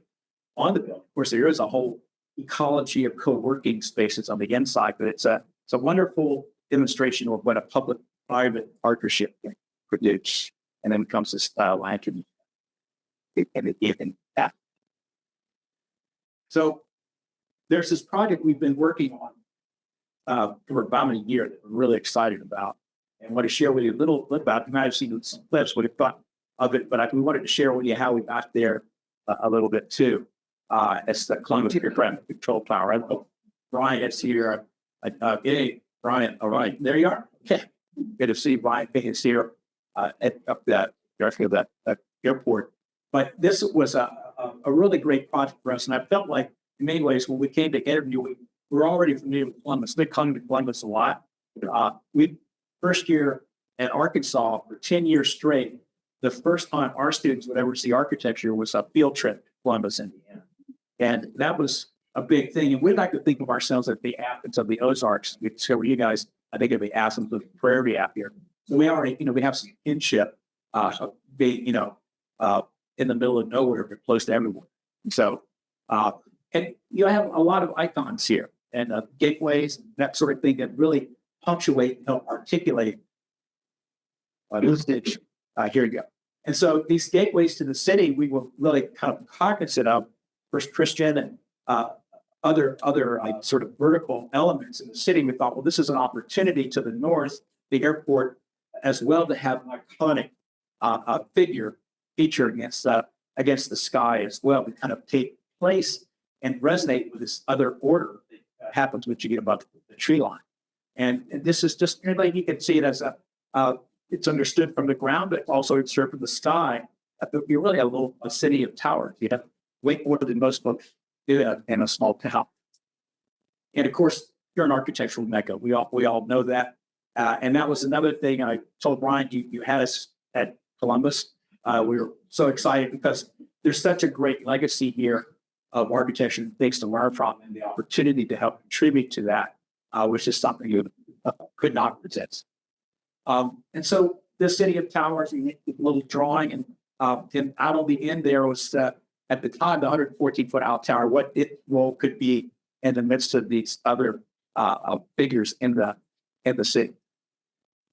on the building. Of course, there is a whole ecology of co-working spaces on the inside, but it's a wonderful demonstration of what a public-private partnership can produce. And then comes this lantern and it given that. So there's this project we've been working on for about a year that we're really excited about. And I want to share with you a little bit about it. You might have seen some clips, what you thought of it, but we wanted to share with you how we got there a little bit too. It's the Columbus Aircraft Control Tower. I don't know, Brian is here. Hey, Brian. All right, there you are. Okay, good to see Brian is here up that airport. But this was a really great project for us, and I felt like in many ways when we came to interview, we were already familiar with Columbus. They've come to Columbus a lot. We first year at Arkansas for 10 years straight, the first time our students would ever see architecture was a field trip to Columbus, Indiana. And that was a big thing. And we'd like to think of ourselves as the Athens of the Ozarks. We discovered you guys, I think, of the Athens of the Prairie out here. So we already, we have some kinship, being, in the middle of nowhere, but close to everyone. So, and you have a lot of icons here and gateways, that sort of thing that really punctuate and help articulate usage. Here you go. And so these gateways to the city, we were really kind of cognizant of First Christian and other sort of vertical elements in the city. We thought, well, this is an opportunity to the north, the airport, as well, to have an iconic figure feature against the sky as well, to kind of take place and resonate with this other order that happens when you get above the tree line. And this is just, anybody, you can see it as it's understood from the ground, but also it's served from the sky. You're really a city of towers. You have way more than most folks do in a small town. And of course, you're an architectural mecca. We all know that. And that was another thing I told Brian, you had us at Columbus. We were so excited because there's such a great legacy here of architecture and things to learn from, and the opportunity to help contribute to that, which is something you could not resist. And so this city of towers, a little drawing, and out on the end there was at the time the 114-foot out tower, what its role could be in the midst of these other figures in the city.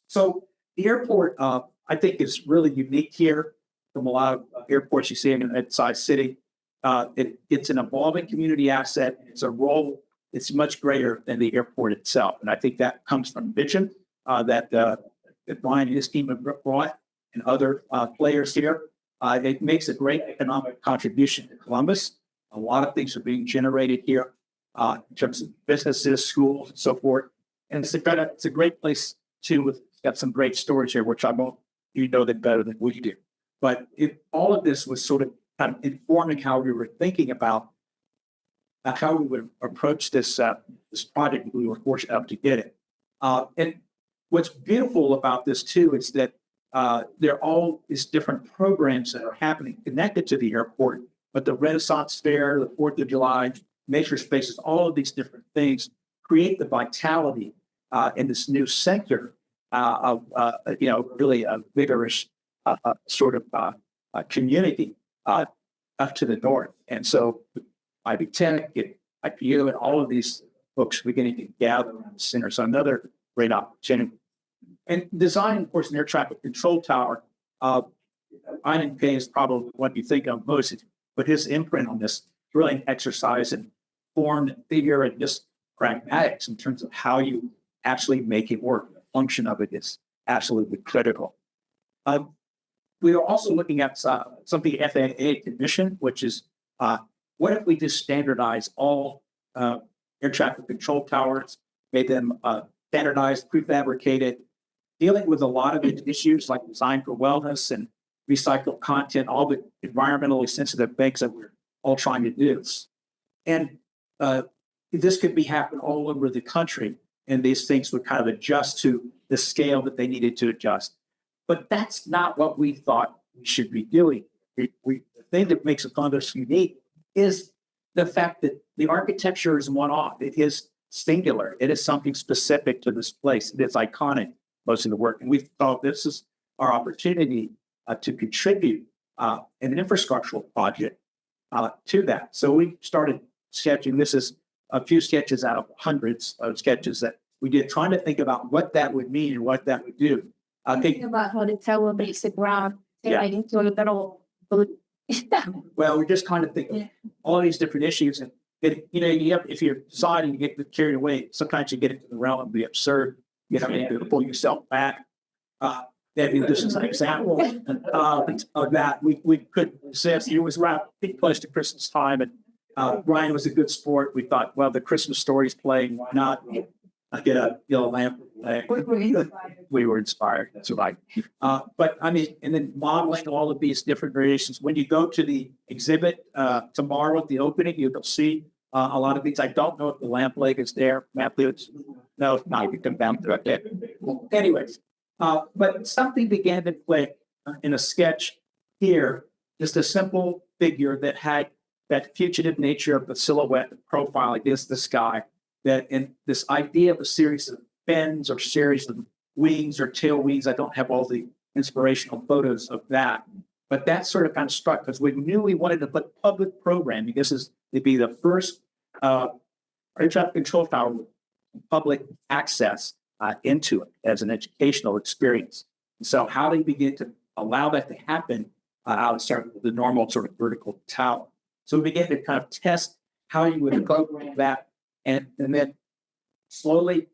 So the airport, I think, is really unique here from a lot of airports you see in a mid-sized city. It's an evolving community asset. It's a role that's much greater than the airport itself. And I think that comes from vision that Brian and his team have brought, and other players here. It makes a great economic contribution to Columbus. A lot of things are being generated here in terms of businesses, schools, and so forth. And it's a great place to, got some great storage here, which you know that better than we do. But all of this was sort of kind of informing how we were thinking about how we would approach this project. We were fortunate enough to get it. And what's beautiful about this too is that there are all these different programs that are happening connected to the airport, but the Renaissance Fair, the 4th of July, nature spaces, all of these different things create the vitality in this new sector of really a vigorous sort of community up to the north. And so Ivy Tech, IPU, and all of these folks beginning to gather around the center. So another great opportunity. And design, of course, an air traffic control tower. INK is probably what you think of most, but his imprint on this really an exercise in form and figure and just pragmatics in terms of how you actually make it work. The function of it is absolutely critical. We are also looking at something FAA commission, which is what if we just standardize all air traffic control towers, made them standardized, prefabricated, dealing with a lot of issues like design for wellness and recycled content, all the environmentally sensitive things that we're all trying to do. And this could be happening all over the country, and these things would kind of adjust to the scale that they needed to adjust. But that's not what we thought we should be doing. The thing that makes Columbus unique is the fact that the architecture is one-off. It is singular. It is something specific to this place. It is iconic, most of the work. And we thought this is our opportunity to contribute an infrastructural project to that. So we started sketching. This is a few sketches out of hundreds of sketches that we did, trying to think about what that would mean and what that would do. Think about how the tower makes the ground. Yeah. Into a little. Well, we're just kind of thinking all these different issues, and if you're deciding to get carried away, sometimes you get into the realm of the absurd. You to pull yourself back. This is an example of that. We could resist. It was around close to Christmas time, and Brian was a good sport. We thought, well, the Christmas story's playing. Why not? I get a yellow lamp. We were inspired. That's right. But I mean, and then modeling all of these different variations. When you go to the exhibit tomorrow at the opening, you'll see a lot of these. I don't know if the lamp leg is there. No, it's not. You can come down to it. Anyways, but something began to click in a sketch here, just a simple figure that had that fugitive nature of the silhouette profile against the sky, that in this idea of a series of fins or series of wings or tail wings. I don't have all the inspirational photos of that, but that sort of kind of struck because we knew we wanted to put public programming. It'd be the first air traffic control tower with public access into it as an educational experience. And so how do you begin to allow that to happen outside of the normal sort of vertical tower? So we began to kind of test how you would program that and then slowly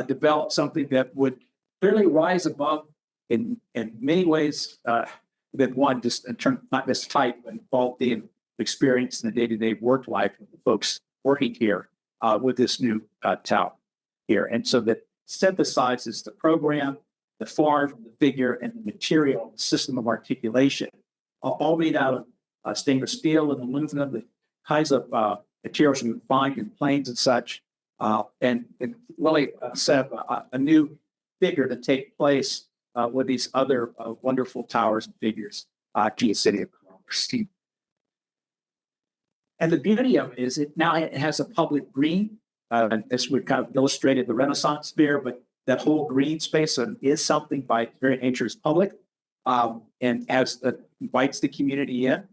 develop something that would clearly rise above in many ways that one just in terms not this type but quality and experience in the day-to-day work life of the folks working here with this new tower here. And so that synthesizes the program, the form, the figure, and the material, the system of articulation, all made out of stainless steel and aluminum, the kinds of materials you would find in planes and such, and it really set up a new figure to take place with these other wonderful towers and figures to the city of Columbus. And the beauty of it is it has a public green. And this would kind of illustrated the Renaissance fair, but that whole green space is something by its very nature is public, and invites the community in.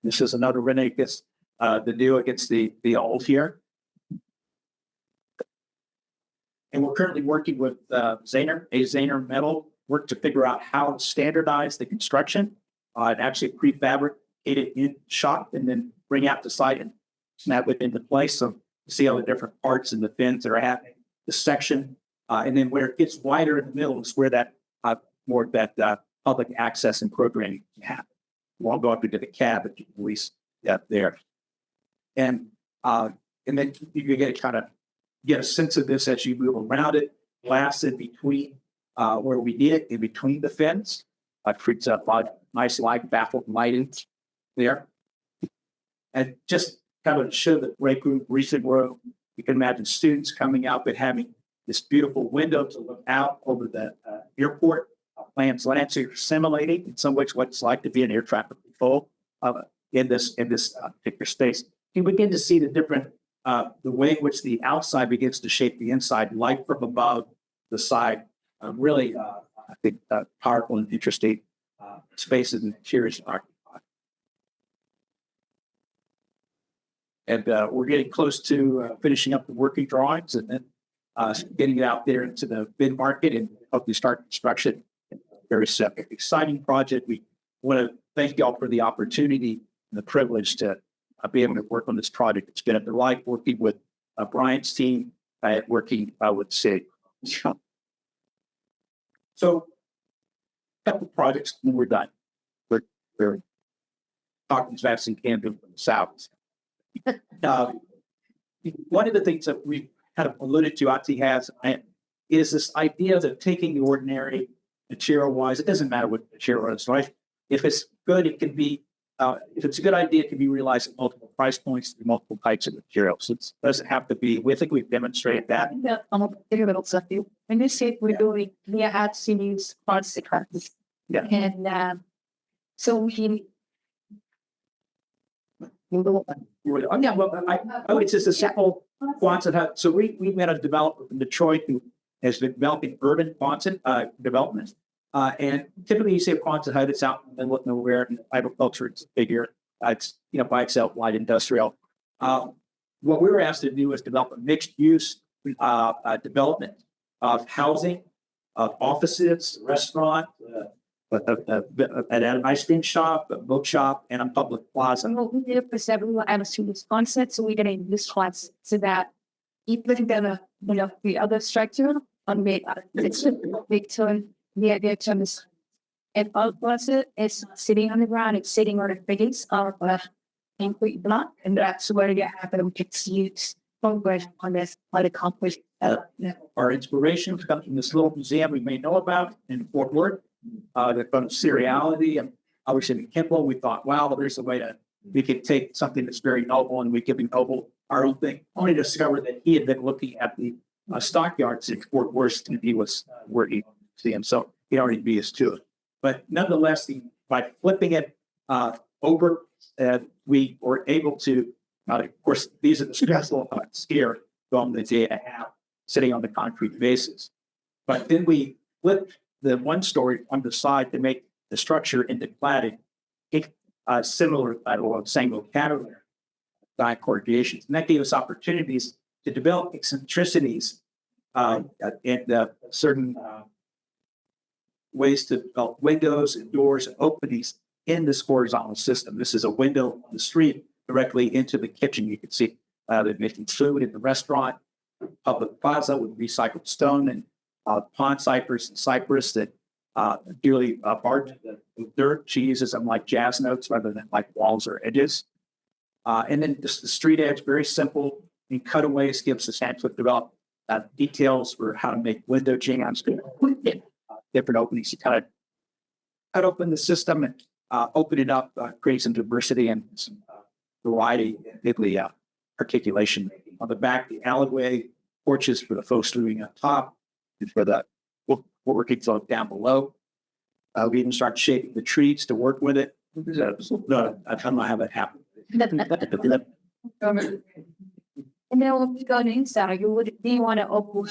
This is another Renaissance, the new against the old here. And we're currently working with Zahner Metal work to figure out how to standardize the construction and actually prefabricate it in shop and then bring out the site and snap it into place. So see all the different parts and the fins that are happening, the section, and then where it gets wider in the middle is where that more that public access and programming can happen. We won't go up into the cab, but you can at least get there. And then you get a sense of this as you move around it, glass in between where we need it, in between the fins. Creates a lot of nice light, baffled lighting there. And just kind of show the break room, recent room. You can imagine students coming out, but having this beautiful window to look out over the airport. Plans Lancer simulating in some ways what it's like to be an air traffic control in this particular space. You begin to see the different the way in which the outside begins to shape the inside, light from above the side. Really, I think powerful and interesting spaces and interiors are. And we're getting close to finishing up the working drawings and then getting it out there into the bid market and hopefully start construction. Very exciting project. We want to thank y'all for the opportunity and the privilege to be able to work on this project. It's been a delight working with Brian's team, working with Sid. So, a couple projects when we're done. We're talking as fast as we can do from the south. One of the things that we kind of alluded to, Ati has, is this idea that taking the ordinary material-wise, it doesn't matter what material it is, right? If it's good, it can be, if it's a good idea, it can be realized at multiple price points through multiple types of materials. It doesn't have to be, we think we've demonstrated that. When you say we're doing, we had series consequences. Yeah. And so we Yeah, well, it's just a simple quantity. So we met a developer from Detroit who has been developing urban quantity development. And typically you say quantity hut, it's out in the middle of nowhere, and agriculture, it's bigger. It's, by itself, light industrial. What we were asked to do is develop a mixed use development of housing, of offices, restaurant, an ice cream shop, a book shop, and a public plaza. what we did for several students concept, so we're gonna use this class so that even the other structure on it's a big turn. The term is if it is sitting on the ground, it's sitting on the base of a concrete block, and that's where you have them use progress on this by the concrete. Our inspiration comes from this little museum we may know about in Fort Worth, that from seriality. And obviously in Kimball, we thought, wow, there's a way we could take something that's very noble and we give Noble our own thing. Only to discover that he had been looking at the stockyards in Fort Worth, and he was where he see him. So he already beat us to it. But nonetheless, by flipping it over, we were able to, of course, these are the stressful here from the day and a half sitting on the concrete bases. But then we flipped the one story on the side to make the structure into cladding, similar to single category dicorrugations. And that gave us opportunities to develop eccentricities and certain ways to develop windows and doors and openings in this horizontal system. This is a window on the street directly into the kitchen. You can see they're making food in the restaurant, public plaza with recycled stone and pond cypress and cypress that dearly barred the dirt. She uses them like jazz notes rather than like walls or edges. And then just the street edge, very simple. And cutaways gives us chance to develop details for how to make window jambs, different openings to kind of cut open the system and open it up, create some diversity and some variety in the articulation. On the back, the alleyway, porches for the folks living on top, and for the working flow down below. We even start shaping the trees to work with it. No, I don't know how that happened. And then when we go inside, you would do want to open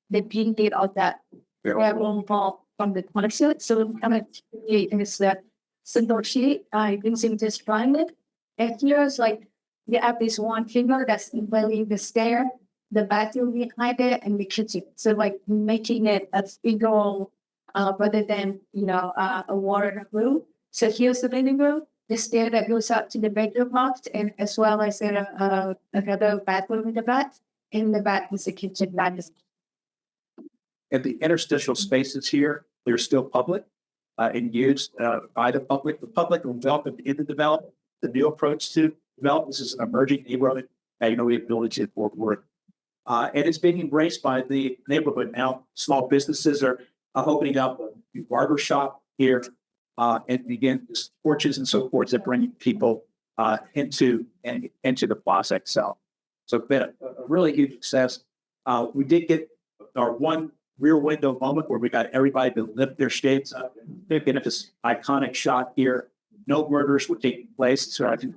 the beauty of that from the concept. So we kind of use that single sheet using this triangle. And here's like you have this one figure that's really the stair, the bathroom behind it, and the kitchen. So like making it a figure rather than a water room. So here's the living room, the stair that goes up to the bedroom box, and as well as another bathroom in the back. In the back is the kitchen. And the interstitial spaces here, they're still public and used by the public. The public will welcome in the development. The new approach to development, this is an emerging neighborhood, Magnolia Village in Fort Worth. And it's being embraced by the neighborhood now. Small businesses are opening up a new barber shop here and begin porches and so forth that bring people into the plaza itself. So it's been a really huge success. We did get our one rear window moment where we got everybody to lift their shades up. They've been at this iconic shot here. No murders were taking place. So I think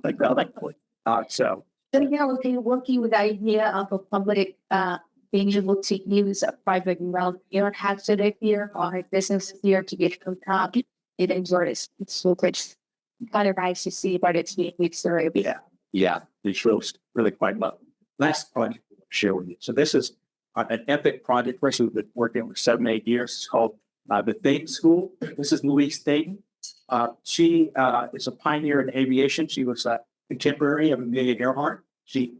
so. So yeah, we're working with the idea of a public being able to use a private realm. You don't have to live here or a business here to get from top. It enjoys. It's so great. Kind of nice to see, but it's story. Yeah, it's really quite love. Last project I'll share with you. So this is an epic project. We've been working for 7-8 years. It's called the Dayton School. This is Louise Dayton. She is a pioneer in aviation. She was a contemporary of Amelia Earhart. They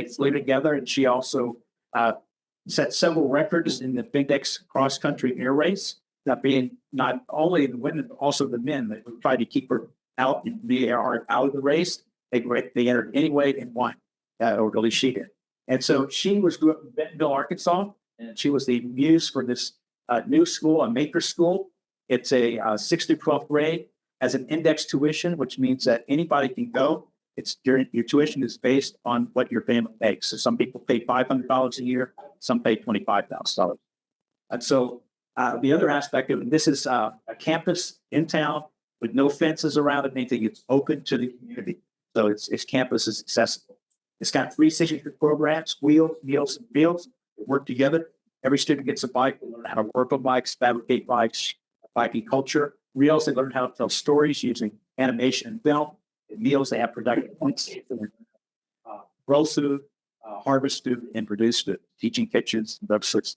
flew together, and she also set several records in the Big X cross-country air race. That being not only the women, but also the men. They tried to keep her out of the race. They entered anyway and won, or at least she did. And so she grew up in Bentonville, Arkansas, and she was the muse for this new school, a maker school. It's a 6th through 12th grade, has an index tuition, which means that anybody can go. Your tuition is based on what your family makes. So some people pay $500 a year, some pay $25,000. And so the other aspect of it, this is a campus in town with no fences around it, anything. It's open to the community. So its campus is accessible. It's got 3 signature programs: Wheels, Meals, and Fields. They work together. Every student gets a bike. They learn how to work on bikes, fabricate bikes, biking culture. Reels, they learn how to tell stories using animation and film. In Meals, they have productive points. Grow food, harvest food, and produce food, teaching kitchens, and those sorts.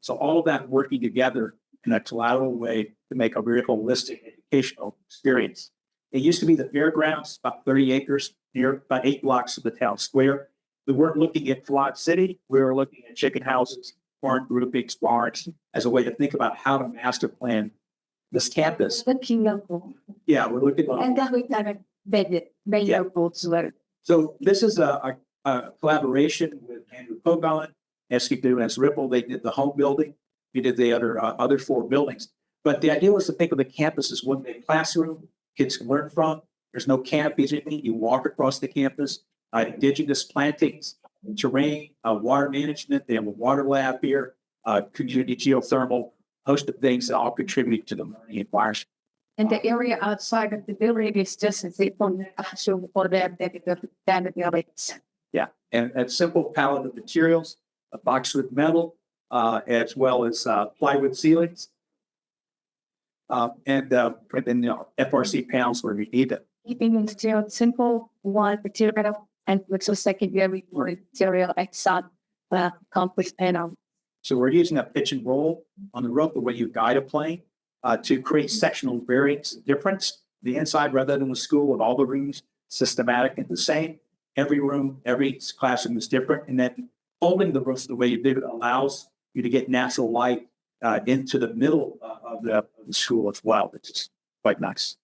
So all of that working together in a collateral way to make a very holistic educational experience. It used to be the fairgrounds, about 30 acres, near about 8 blocks of the town square. We weren't looking at Flot City. We were looking at chicken houses, barn groupings, barns, as a way to think about how to master plan this campus. Yeah, we're looking at. And then we kind of So this is a collaboration with Andrew Pogon, SQ2, and Ripple. They did the home building. We did the other 4 buildings. But the idea was to think of the campus as one big classroom kids can learn from. There's no canopies or anything. You walk across the campus. Indigenous plantings, terrain, water management. They have a water lab here, community geothermal host of things that all contribute to the learning environment. And the area outside of the building is just as if on the actual for them that the buildings. Yeah, and a simple palette of materials, a boxwood metal, as well as plywood ceilings, and then FRC panels where we need it. Keeping it still simple, one material, and which was secondary material and some concrete panel. So we're using a pitch and roll on the roof, the way you guide a plane, to create sectional variance difference. The inside, rather than the school with all the rooms systematic and the same. Every room, every classroom is different. And then folding the roofs the way you did it allows you to get natural light into the middle of the school as well, which is quite nice.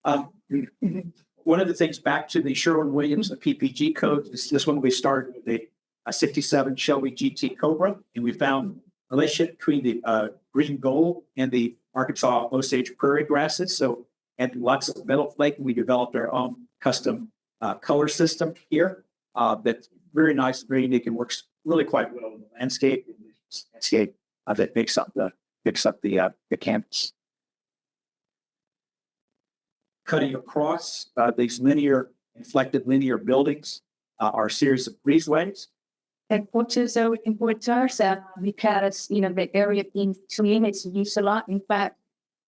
One of the things back to the Sherwin-Williams, the PPG code, this one we started with the 67 Shelby GT Cobra, and we found a relationship between the green gold and the Arkansas Osage prairie grasses. So, and lots of metal flake, we developed our own custom color system here that's very nice, very unique, and works really quite well in the landscape that makes up the campus. Cutting across these inflected linear buildings are a series of breezeways. And which is so important to us because, the area in between is used a lot. In fact,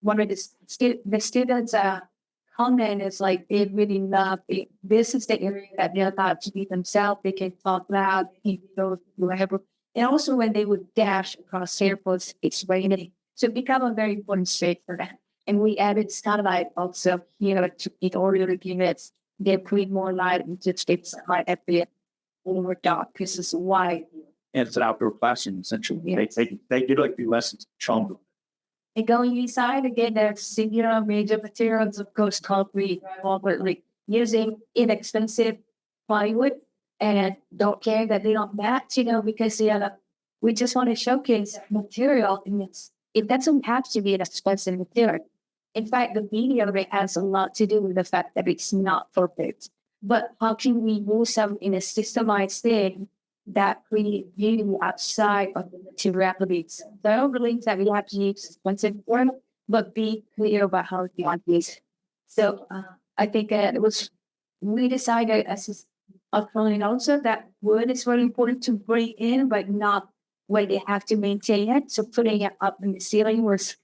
one of the students comment is like, they really love it. This is the area that they're allowed to be themselves. They can talk loud, whatever. And also when they would dash across airports, it's raining. So it become a very important space for them. And we added skylight also, in order to give it, they create more light and just get light at the over dark because it's wide. And it's an outdoor classroom, essentially. Yes. They do like do lessons in. And going inside, again, there's major materials, of course, concrete, using inexpensive plywood, and don't care that they don't match, because we just want to showcase material, and it doesn't have to be an expensive material. In fact, the beauty of it has a lot to do with the fact that it's not perfect. But how can we use them in a systemized thing that create beauty outside of the materialities? So I don't believe that we have to use expensive form, but be clear about how we want these. So I think we decided as a client also that wood is very important to bring in, but not when they have to maintain it. So putting it up in the ceiling was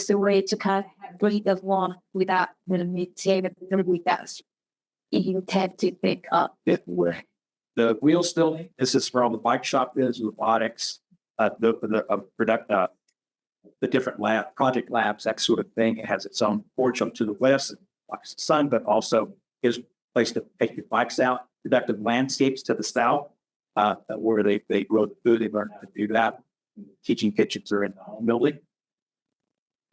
the way to kind of breathe of one without maintaining it without. You tend to pick up the wheels still. This is where all the bike shop is, robotics, the different project labs, that sort of thing. It has its own porch up to the west, it blocks the sun, but also is a place to take your bikes out. Productive landscapes to the south, where they grow the food. They learn how to do that. Teaching kitchens are in the home building.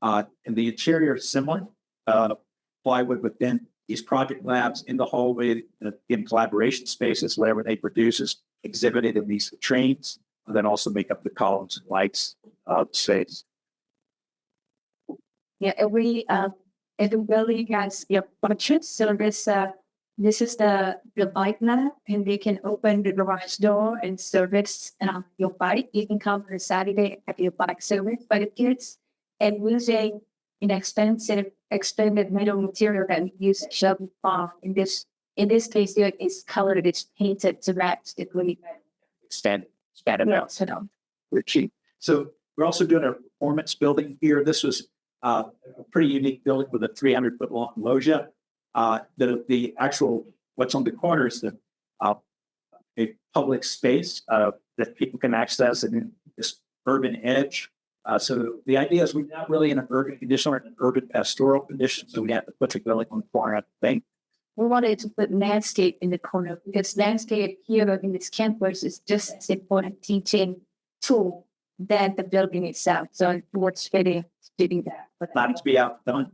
And the interior is similar, plywood within these project labs in the hallway, in collaboration spaces, whatever they produce is exhibited in these trains, and then also make up the columns and lights space. Yeah, every building has functions. So this is the bike lab, and they can open the garage door and service your bike. You can come on Saturday at your bike service by the kids, and using an extended metal material that we use shoved off. In this case, it's colored, it's painted to match the really expanded out. We're cheap. So we're also doing a performance building here. This was a pretty unique building with a 300-foot long loggia. The actual what's on the corner is a public space that people can access in this urban edge. So the idea is we're not really in an urban condition, we're in an urban pastoral condition, so we have to put the building on the corner of the thing. We wanted to put landscape in the corner because landscape here in this campus is just as important teaching tool than the building itself. So it's fitting that. But not to be outdone,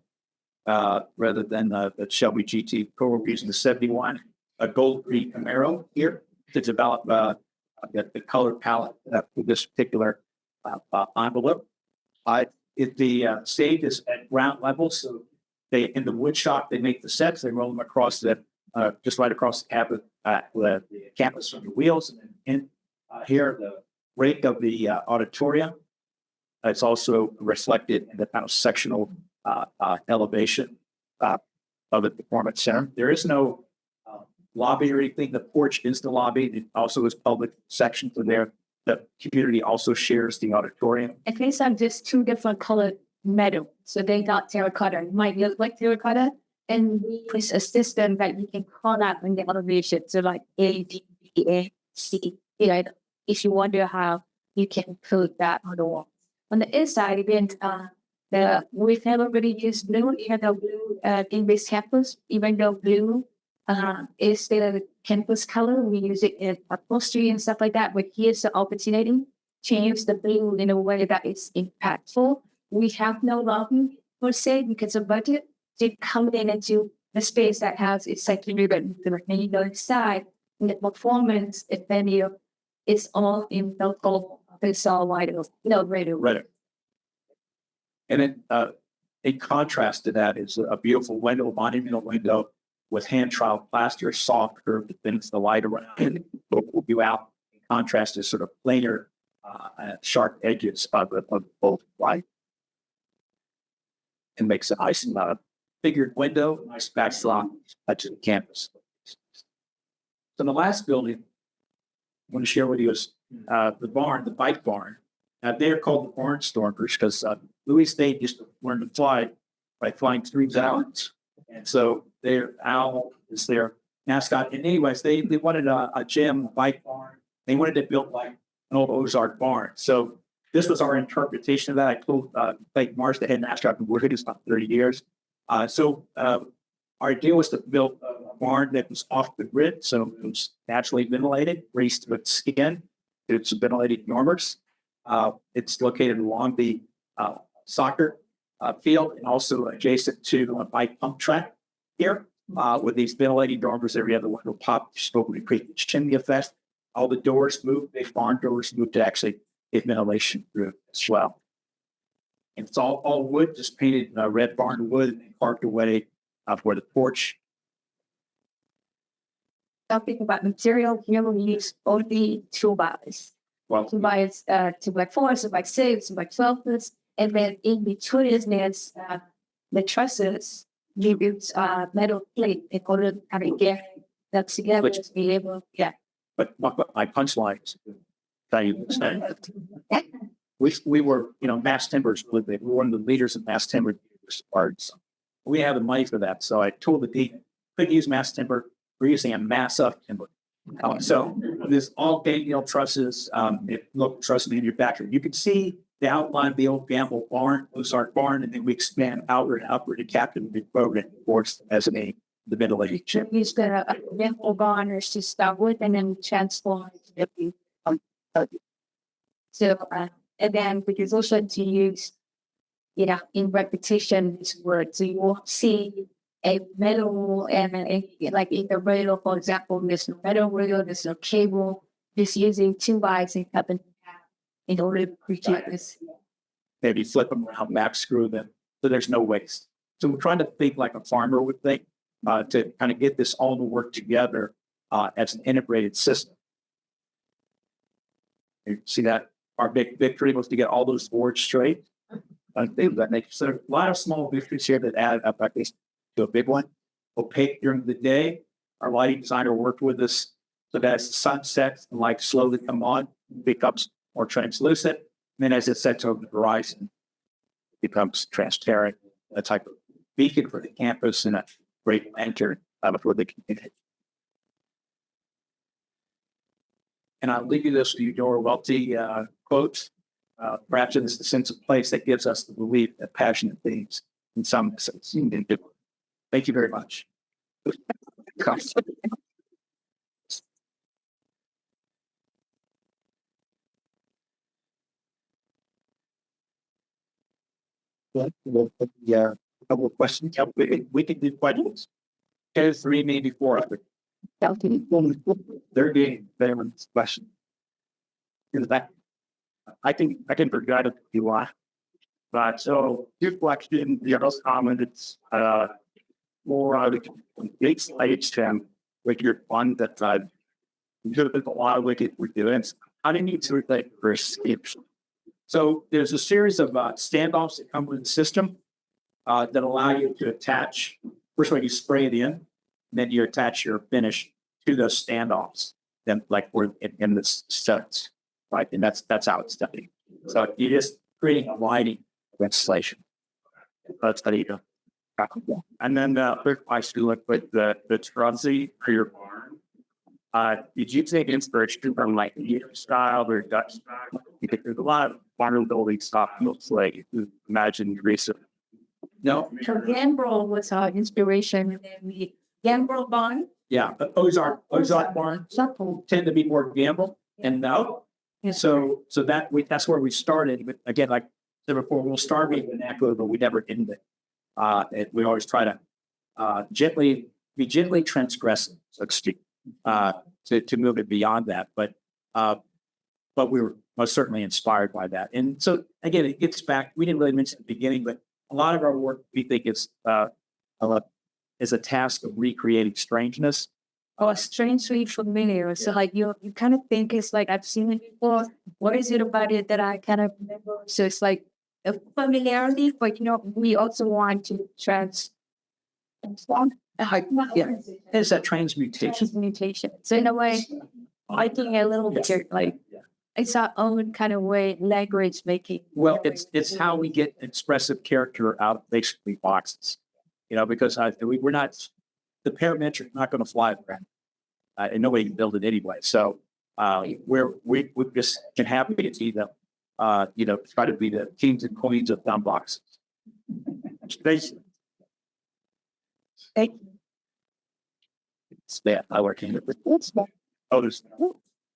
rather than the Shelby GT Cobra, using the 71, a gold green Camaro here to develop the color palette for this particular envelope. The stage is at ground level, so in the wood shop they make the sets. They roll them across just right across the campus on the wheels, and in here the rake of the auditorium. It's also reflected in the kind of sectional elevation of the performance center. There is no lobby or anything. The porch is the lobby. It also is public sections in there. The community also shares the auditorium. It these are just two different colored metal. So they got terracotta. It might look like terracotta. And we put a system that you can call out in the elevation. So like A, B, B, A, C. You know, if you wonder how you can put that on the wall. On the inside, again, we've never really used blue. We have no blue in this campus, even though blue is the campus color. We use it in upholstery and stuff like that. But here's the opportunity to use the blue in a way that is impactful. We have no lobby per se because of budget. To come into the space that has its secondary the remainder inside, and the performance, if any, is all in local. It's all white, Right. And then in contrast to that is a beautiful window, monumental window with hand-troweled plaster, soft curve that bends the light around and will you out. In contrast to sort of plainer, sharp edges of both light. And makes a nice figured window, nice backslot to the campus. So the last building I want to share with you is the barn, the bike barn. They're called the barn stormers because Louis State used to learn to fly by flying 3 owls. And so their owl is their mascot. And anyways, they wanted a gym, a bike barn. They wanted it built like an old Ozark barn. So this was our interpretation of that. I told Blake Marsh, the head mascot, been working this about 30 years. So our idea was to build a barn that was off the grid, so it was naturally ventilated, raised with skin. It's ventilated dormers. It's located along the soccer field and also adjacent to a bike pump track here with these ventilating dormers. Every other one will pop, spoken to create chimney effect. All the doors moved, the barn doors moved to actually get ventilation through as well. And it's all wood, just painted red barn wood and carved away for the porch. Talking about material, here we use only 2x. Well, 2x, 2x4, 2x6, 2x12, and then in between there's the trusses. We use metal plate in order to have it get that together to be able, But my punchline is we were, mass timbers. We were one of the leaders of mass timber arts. We have the money for that. So I told the dean, couldn't use mass timber. We're using a mass of timber. So this all Daniel trusses, truss manufacturer. You can see the outline of the old Gamble barn, Ozark barn, and then we expand outward to captain the program, of course, as an aid, the ventilation. We use the Gamble barn to start with and then transform it. So, and then we can also to use, in repetition this word. So you will see a metal and like in the rail, for example, there's no metal rail, there's no cable, just using 2x and cup and half in order to create this. Maybe flip them around, back screw them, so there's no waste. So we're trying to think like a farmer would think to kind of get this all to work together as an integrated system. You see that our big victory was to get all those boards straight. So a lot of small victories here that added up at least to a big one. Opaque during the day. Our lighting designer worked with us so that as the sun sets, the light slowly come on, becomes more translucent. And then as it sets over the horizon, it becomes transparent, a type of beacon for the campus and a great lantern for the community. And I'll leave you this to your wealthy quotes. Perhaps it's the sense of place that gives us the belief that passionate things in some sense. Thank you very much. Yeah, a couple of questions. Yeah, we can do questions. 2, 3, maybe 4. They're getting better in this question. I can forget it if you want. But so your question, the most common, it's more out of big stage term with your fund that you should have been a lot of wicked we're doing. How do you need to relate for escapes? So there's a series of standoffs that come with the system that allow you to attach. First of all, you spray it in, then you attach your finish to those standoffs. Then, like we're in the studs, right? And that's how it's done. So you're just creating a lighting installation. That's how you go. And then I do like with the Truzzi for your barn. Did you take inspiration from like English style or Dutch style? Because there's a lot of barn building stuff looks like imagine recent. No. So Gambrel was our inspiration, and then we Gambrel barn. Yeah, but Ozark barns tend to be more gamble and no. Yeah. So that's where we started. But again, like I said before, we'll start with vernacular, but we never end it. We always try to gently transgressive, so to speak, to move it beyond that. But we were most certainly inspired by that. And so again, it gets back. We didn't really mention at the beginning, but a lot of our work we think is a task of recreating strangeness. Oh, strangely familiar. So like you kind of think it's like I've seen it before. What is it about it that I kind of remember? So it's like a familiarity, but we also want to transform. Yeah, it's that transmutation. So in a way, I think a little bit like it's our own kind of way language making. Well, it's how we get expressive character out of basically boxes. Because we're not, the parametric not going to fly around, and nobody can build it anyway. So we just can happy to see them, try to be the kings and queens of dumb boxes. It's that I work in it. Oh, there's.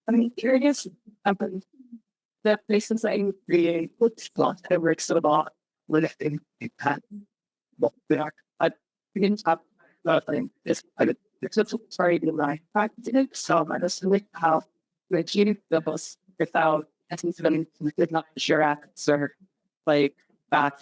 I'm curious about the places I create what's not ever so about lifting impact. I didn't have nothing. It's sorry to lie. I didn't so honestly how the achieve the most without essentially did not sure answer like back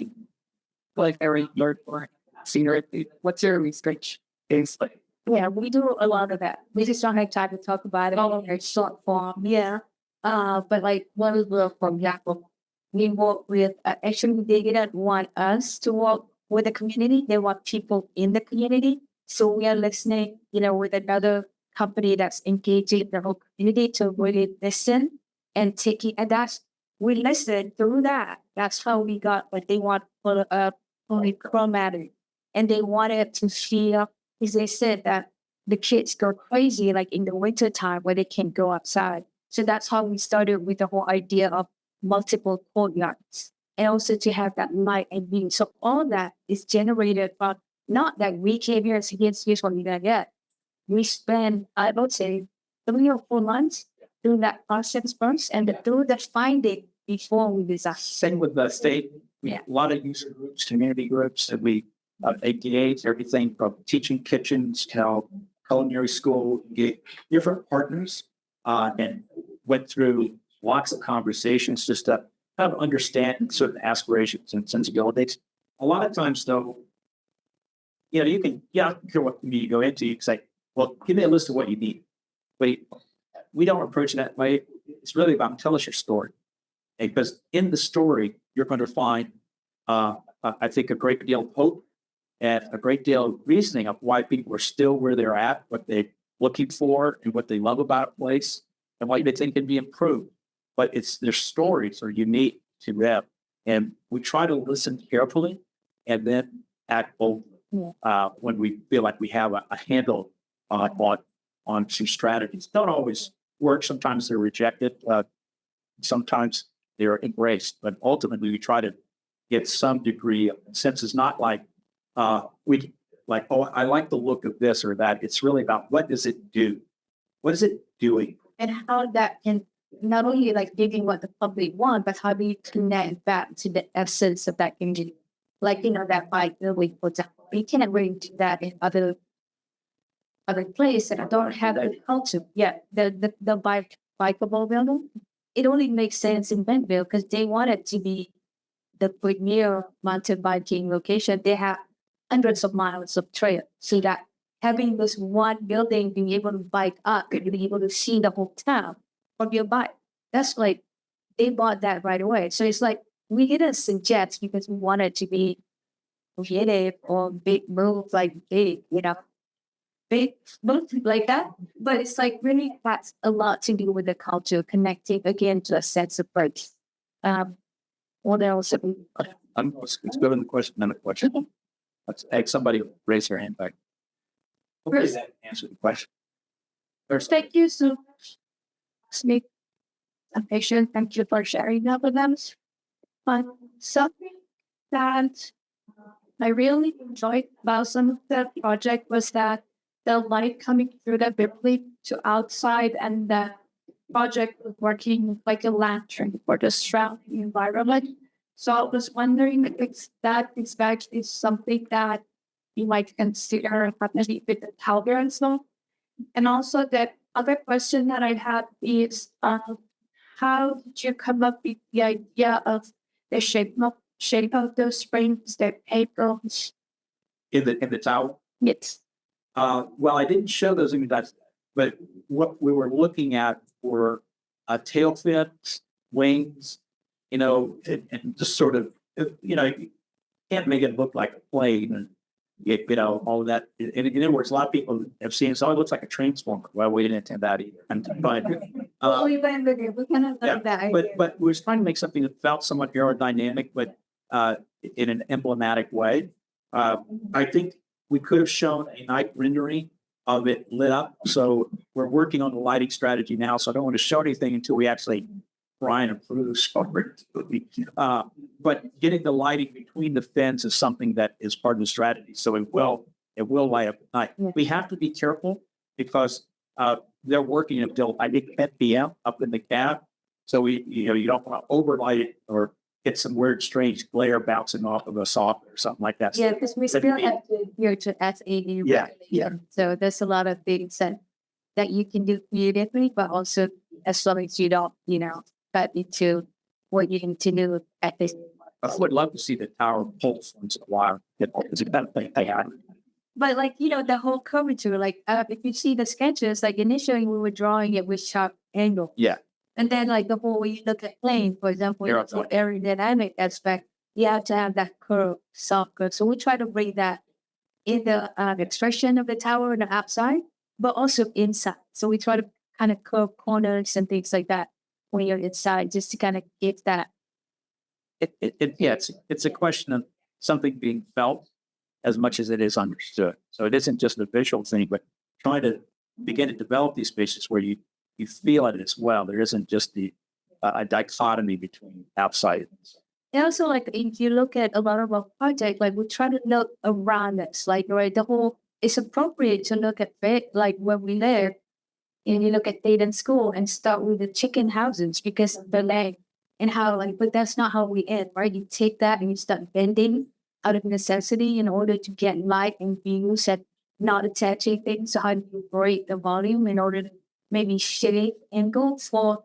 like every word or senior. What's your research is like? Yeah, we do a lot of that. We just don't have time to talk about it in short form. Yeah. But like one of the, for example, we work with, actually they didn't want us to work with the community. They want people in the community. So we are listening, with another company that's engaging the whole community to really listen and take it. And we listen through that. That's how we got what they want for polychromatic. And they wanted to feel, as they said, that the kids go crazy like in the winter time where they can't go outside. So that's how we started with the whole idea of multiple courtyards and also to have that light and view. So all that is generated from not that we came here and said, here's what we're going to get. We spend, I would say, 3 or 4 months doing that process first and through the finding before we design. Same with the state. We have a lot of user groups, community groups that we engage, everything from teaching kitchens to culinary school, get different partners, and went through lots of conversations just to kind of understand certain aspirations and sensibilities. A lot of times, though, you can, I don't care what community you go into, you can say, well, give me a list of what you need. But we don't approach it that way. It's really about tell us your story. Because in the story, you're going to find, I think, a great deal of hope and a great deal of reasoning of why people are still where they're at, what they're looking for, and what they love about a place, and why they think can be improved. But their stories are unique to them. And we try to listen carefully and then act boldly when we feel like we have a handle on some strategies. Don't always work. Sometimes they're rejected. Sometimes they're embraced. But ultimately, we try to get some degree of sense. It's not like, I like the look of this or that. It's really about what does it do? What is it doing? And how that can not only like giving what the public want, but how do you connect back to the essence of that engine? Like, that bike building, for example, you can't really do that in other places that don't have the culture. Yeah, the bikeable building, it only makes sense in Bentonville because they want it to be the premier mountain biking location. They have hundreds of miles of trail, so that having this one building, being able to bike up and being able to see the whole town from your bike, that's like they bought that right away. So it's like we didn't suggest because we wanted to be creative or big move like big, big move like that. But it's like really has a lot to do with the culture, connecting again to a sense of place. What else? Let's go to the question. Another question. Let's hey, somebody raise their hand back. First, Answer the question. First, thank you so much. Smith, a patient. Thank you for sharing that with us. But something that I really enjoyed about some of the project was that the light coming through the bibliothek to outside, and the project was working like a lantern for the surrounding environment. So I was wondering if that is actually something that you might consider happening with the tower and so. And also the other question that I had is, how did you come up with the idea of the shape of those springs, the aprons? in the tower. Yes. Well, I didn't show those in that, but what we were looking at were tail fins, wings, and just sort of, you can't make it look like a plane and all of that. In other words, a lot of people have seen it. So it looks like a transformer. Well, we didn't intend that either. But We went with it. We kind of like that. but we were trying to make something that felt somewhat aerodynamic, but in an emblematic way. I think we could have shown a night rendering of it lit up. So we're working on the lighting strategy now. So I don't want to show anything until we actually try and improve. But getting the lighting between the fins is something that is part of the strategy. So it will light up at night. Yeah. We have to be careful because they're working until I think 10 p.m. up in the cab. So you don't want to overlight it or get some weird, strange glare bouncing off of a socket or something like that. Yeah, because we still have to adhere to SAE. Yeah. So there's a lot of things that you can do creatively, but also as long as you don't, cut into what you need to do at this. I would love to see the tower pulse once in a while. It's a better thing they had. But the whole curvature, if you see the sketches, initially we were drawing it with sharp angle. Yeah. And then the whole way you look at plane, for example, for aerodynamic aspect, you have to have that curve, soft curve. So we try to bring that in the expression of the tower on the outside, but also inside. So we try to kind of curve corners and things like that when you're inside, just to kind of give that. It's a question of something being felt as much as it is understood. So it isn't just a visual thing, but trying to begin to develop these spaces where you feel it as well. There isn't just a dichotomy between outside and inside. And also, if you look at a lot of our projects, we try to look around us, it's appropriate to look at it, where we live, and you look at Dayton School and start with the chicken houses because of the land and how, but that's not how we end, right? You take that and you start bending out of necessity in order to get light and views and not attaching things. So how do you break the volume in order to maybe shape angle? For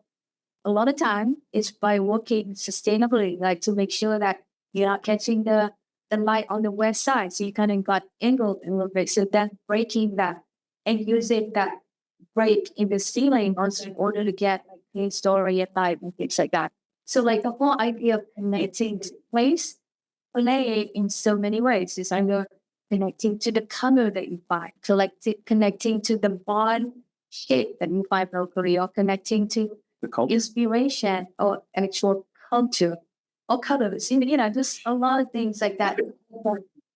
a lot of time, it's by working sustainably, to make sure that you're not catching the light on the west side. So you kind of got angled a little bit. So then breaking that and using that break in the ceiling also in order to get a story at night and things like that. So the whole idea of connecting to place, play in so many ways is either connecting to the color that you find, connecting to the bond shape that you find locally, or connecting to The culture. inspiration or actual culture or colors. Just a lot of things like that.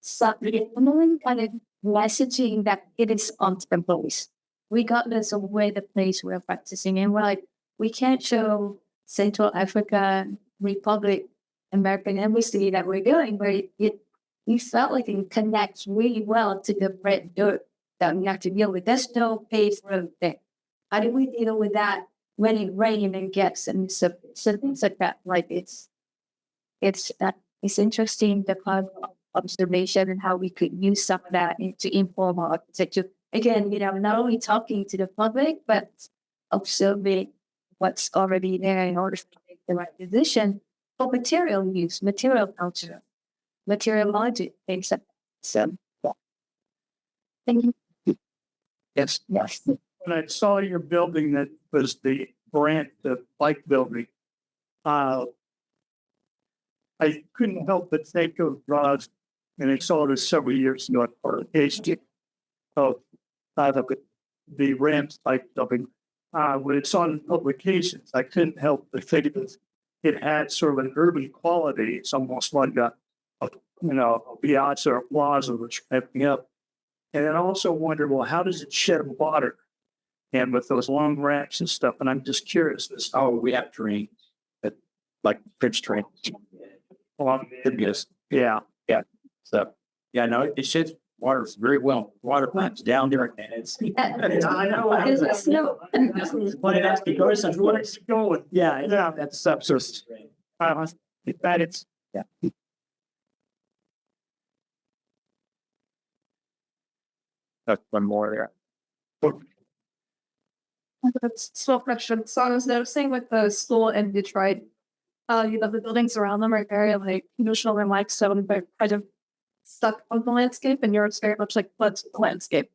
Subliminally kind of messaging that it is on the place, regardless of where the place we're practicing in. We can't show Central Africa Republic American Embassy that we're doing, but we felt like it connects really well to the red dirt that we have to deal with. There's no paved road there. How do we deal with that when it rains and gets and so things like that? It's interesting, the kind of observation and how we could use some of that to inform our architecture. Again, not only talking to the public, but observing what's already there in order to make the right decision for material use, material culture, material logic, things like that. So, yeah. Thank you. Yes. Yes. When I saw your building that was the bike building, I couldn't help but think of and I saw this several years ago at publication of the ramps like something. When it's on publications, I couldn't help but think of it. It had sort of an urban quality. It's almost like a Beyonce or Plaza, which kept me up. And then I also wondered, well, how does it shed water? And with those long racks and stuff, and I'm just curious. We have trains, like pitch trains. Yeah. So, no, it sheds water very well. Water plants down there, and it's. I know. It's no. But it has to go. So where it's going. Yeah. That's so. It's. Yeah. That's one more there. That's small question. So I was noticing with the school in Detroit, the buildings around them are very like notional and limestone, but kind of stuck on the landscape, and yours very much like blends the landscape.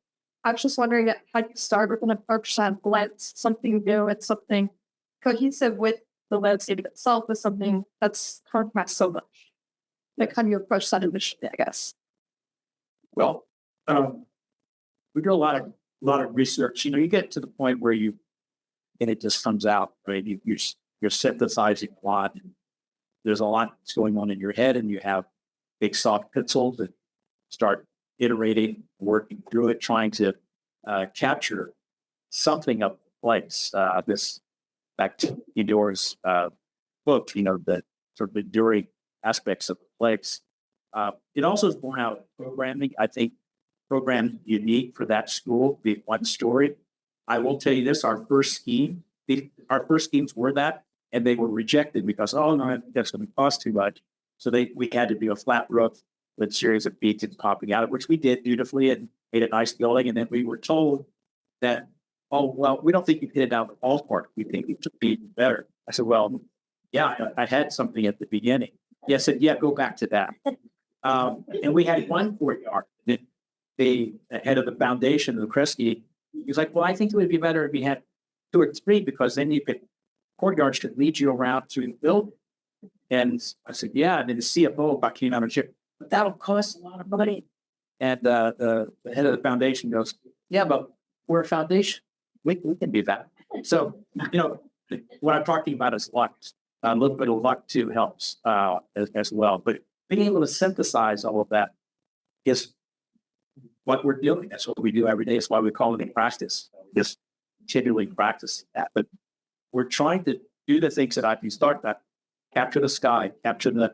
I was just wondering how you start with an approach that blends something new and something cohesive with the landscape itself with something that's contrasts so much. Like how do you approach that initially, I guess? Well, we do a lot of research. You get to the point where and it just comes out, right? You're synthesizing a lot. There's a lot that's going on in your head, and you have big soft pencils that start iterating, working through it, trying to capture something of place. This back to Eudor's book, the sort of enduring aspects of the place. It also is born out of programming. I think program unique for that school, the one story. I will tell you this, our first schemes were that, and they were rejected because, no, that's going to cost too much. So we had to do a flat roof with a series of beacons popping out, which we did beautifully and made a nice building. And then we were told that, we don't think you hit it out of the ballpark. We think it should be better. I said, I had something at the beginning. I said, go back to that. And we had one courtyard. The head of the foundation of the Kresge, he was like, I think it would be better if we had 2 or 3, because then courtyards could lead you around through the building. And I said, and then the CFO came out and said, but that'll cost a lot of money. And the head of the foundation goes, but we're a foundation. We can do that. So, what I'm talking about is luck. A little bit of luck too helps as well. But being able to synthesize all of that is what we're doing. That's what we do every day. It's why we call it a practice. Just continually practice that. But we're trying to do the things that I can start that. Capture the sky, capture the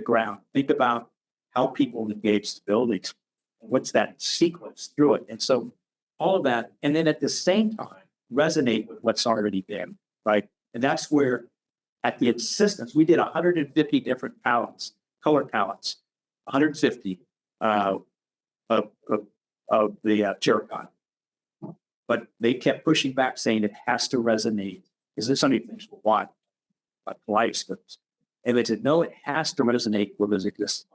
ground. Think about how people engage the buildings. What's that sequence through it? And so all of that, and then at the same time, resonate with what's already been, right? And that's where, at the insistence, we did 150 different palettes, color palettes, 150 of the terracotta. But they kept pushing back, saying it has to resonate. Is there something things will want? Kaleidoscopes. And they said, no, it has to resonate with what exists.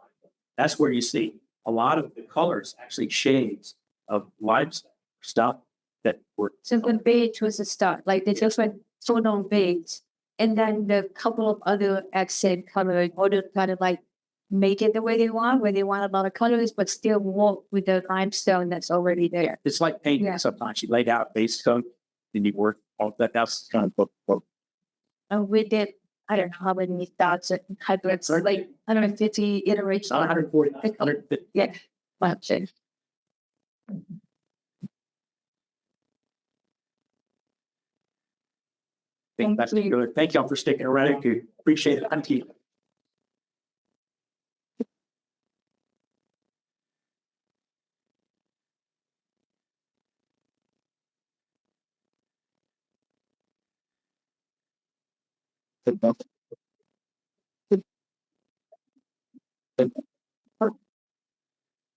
That's where you see a lot of the colors, actually shades of limestone stuff that were. So the beige was the start. Like they just went tonal beige, and then the couple of other accent colors, or to kind of like make it the way they want, where they want a lot of colors, but still work with the limestone that's already there. It's like painting. Yeah. Sometimes you laid out base tone, then you work on that. That's kind of what. And we did, I don't know how many thoughts and hybrids, like 150 iterations. 140, 150. Yeah. Wow. Shit. That's good. Thank y'all for sticking around. Appreciate it. Thank you. Good.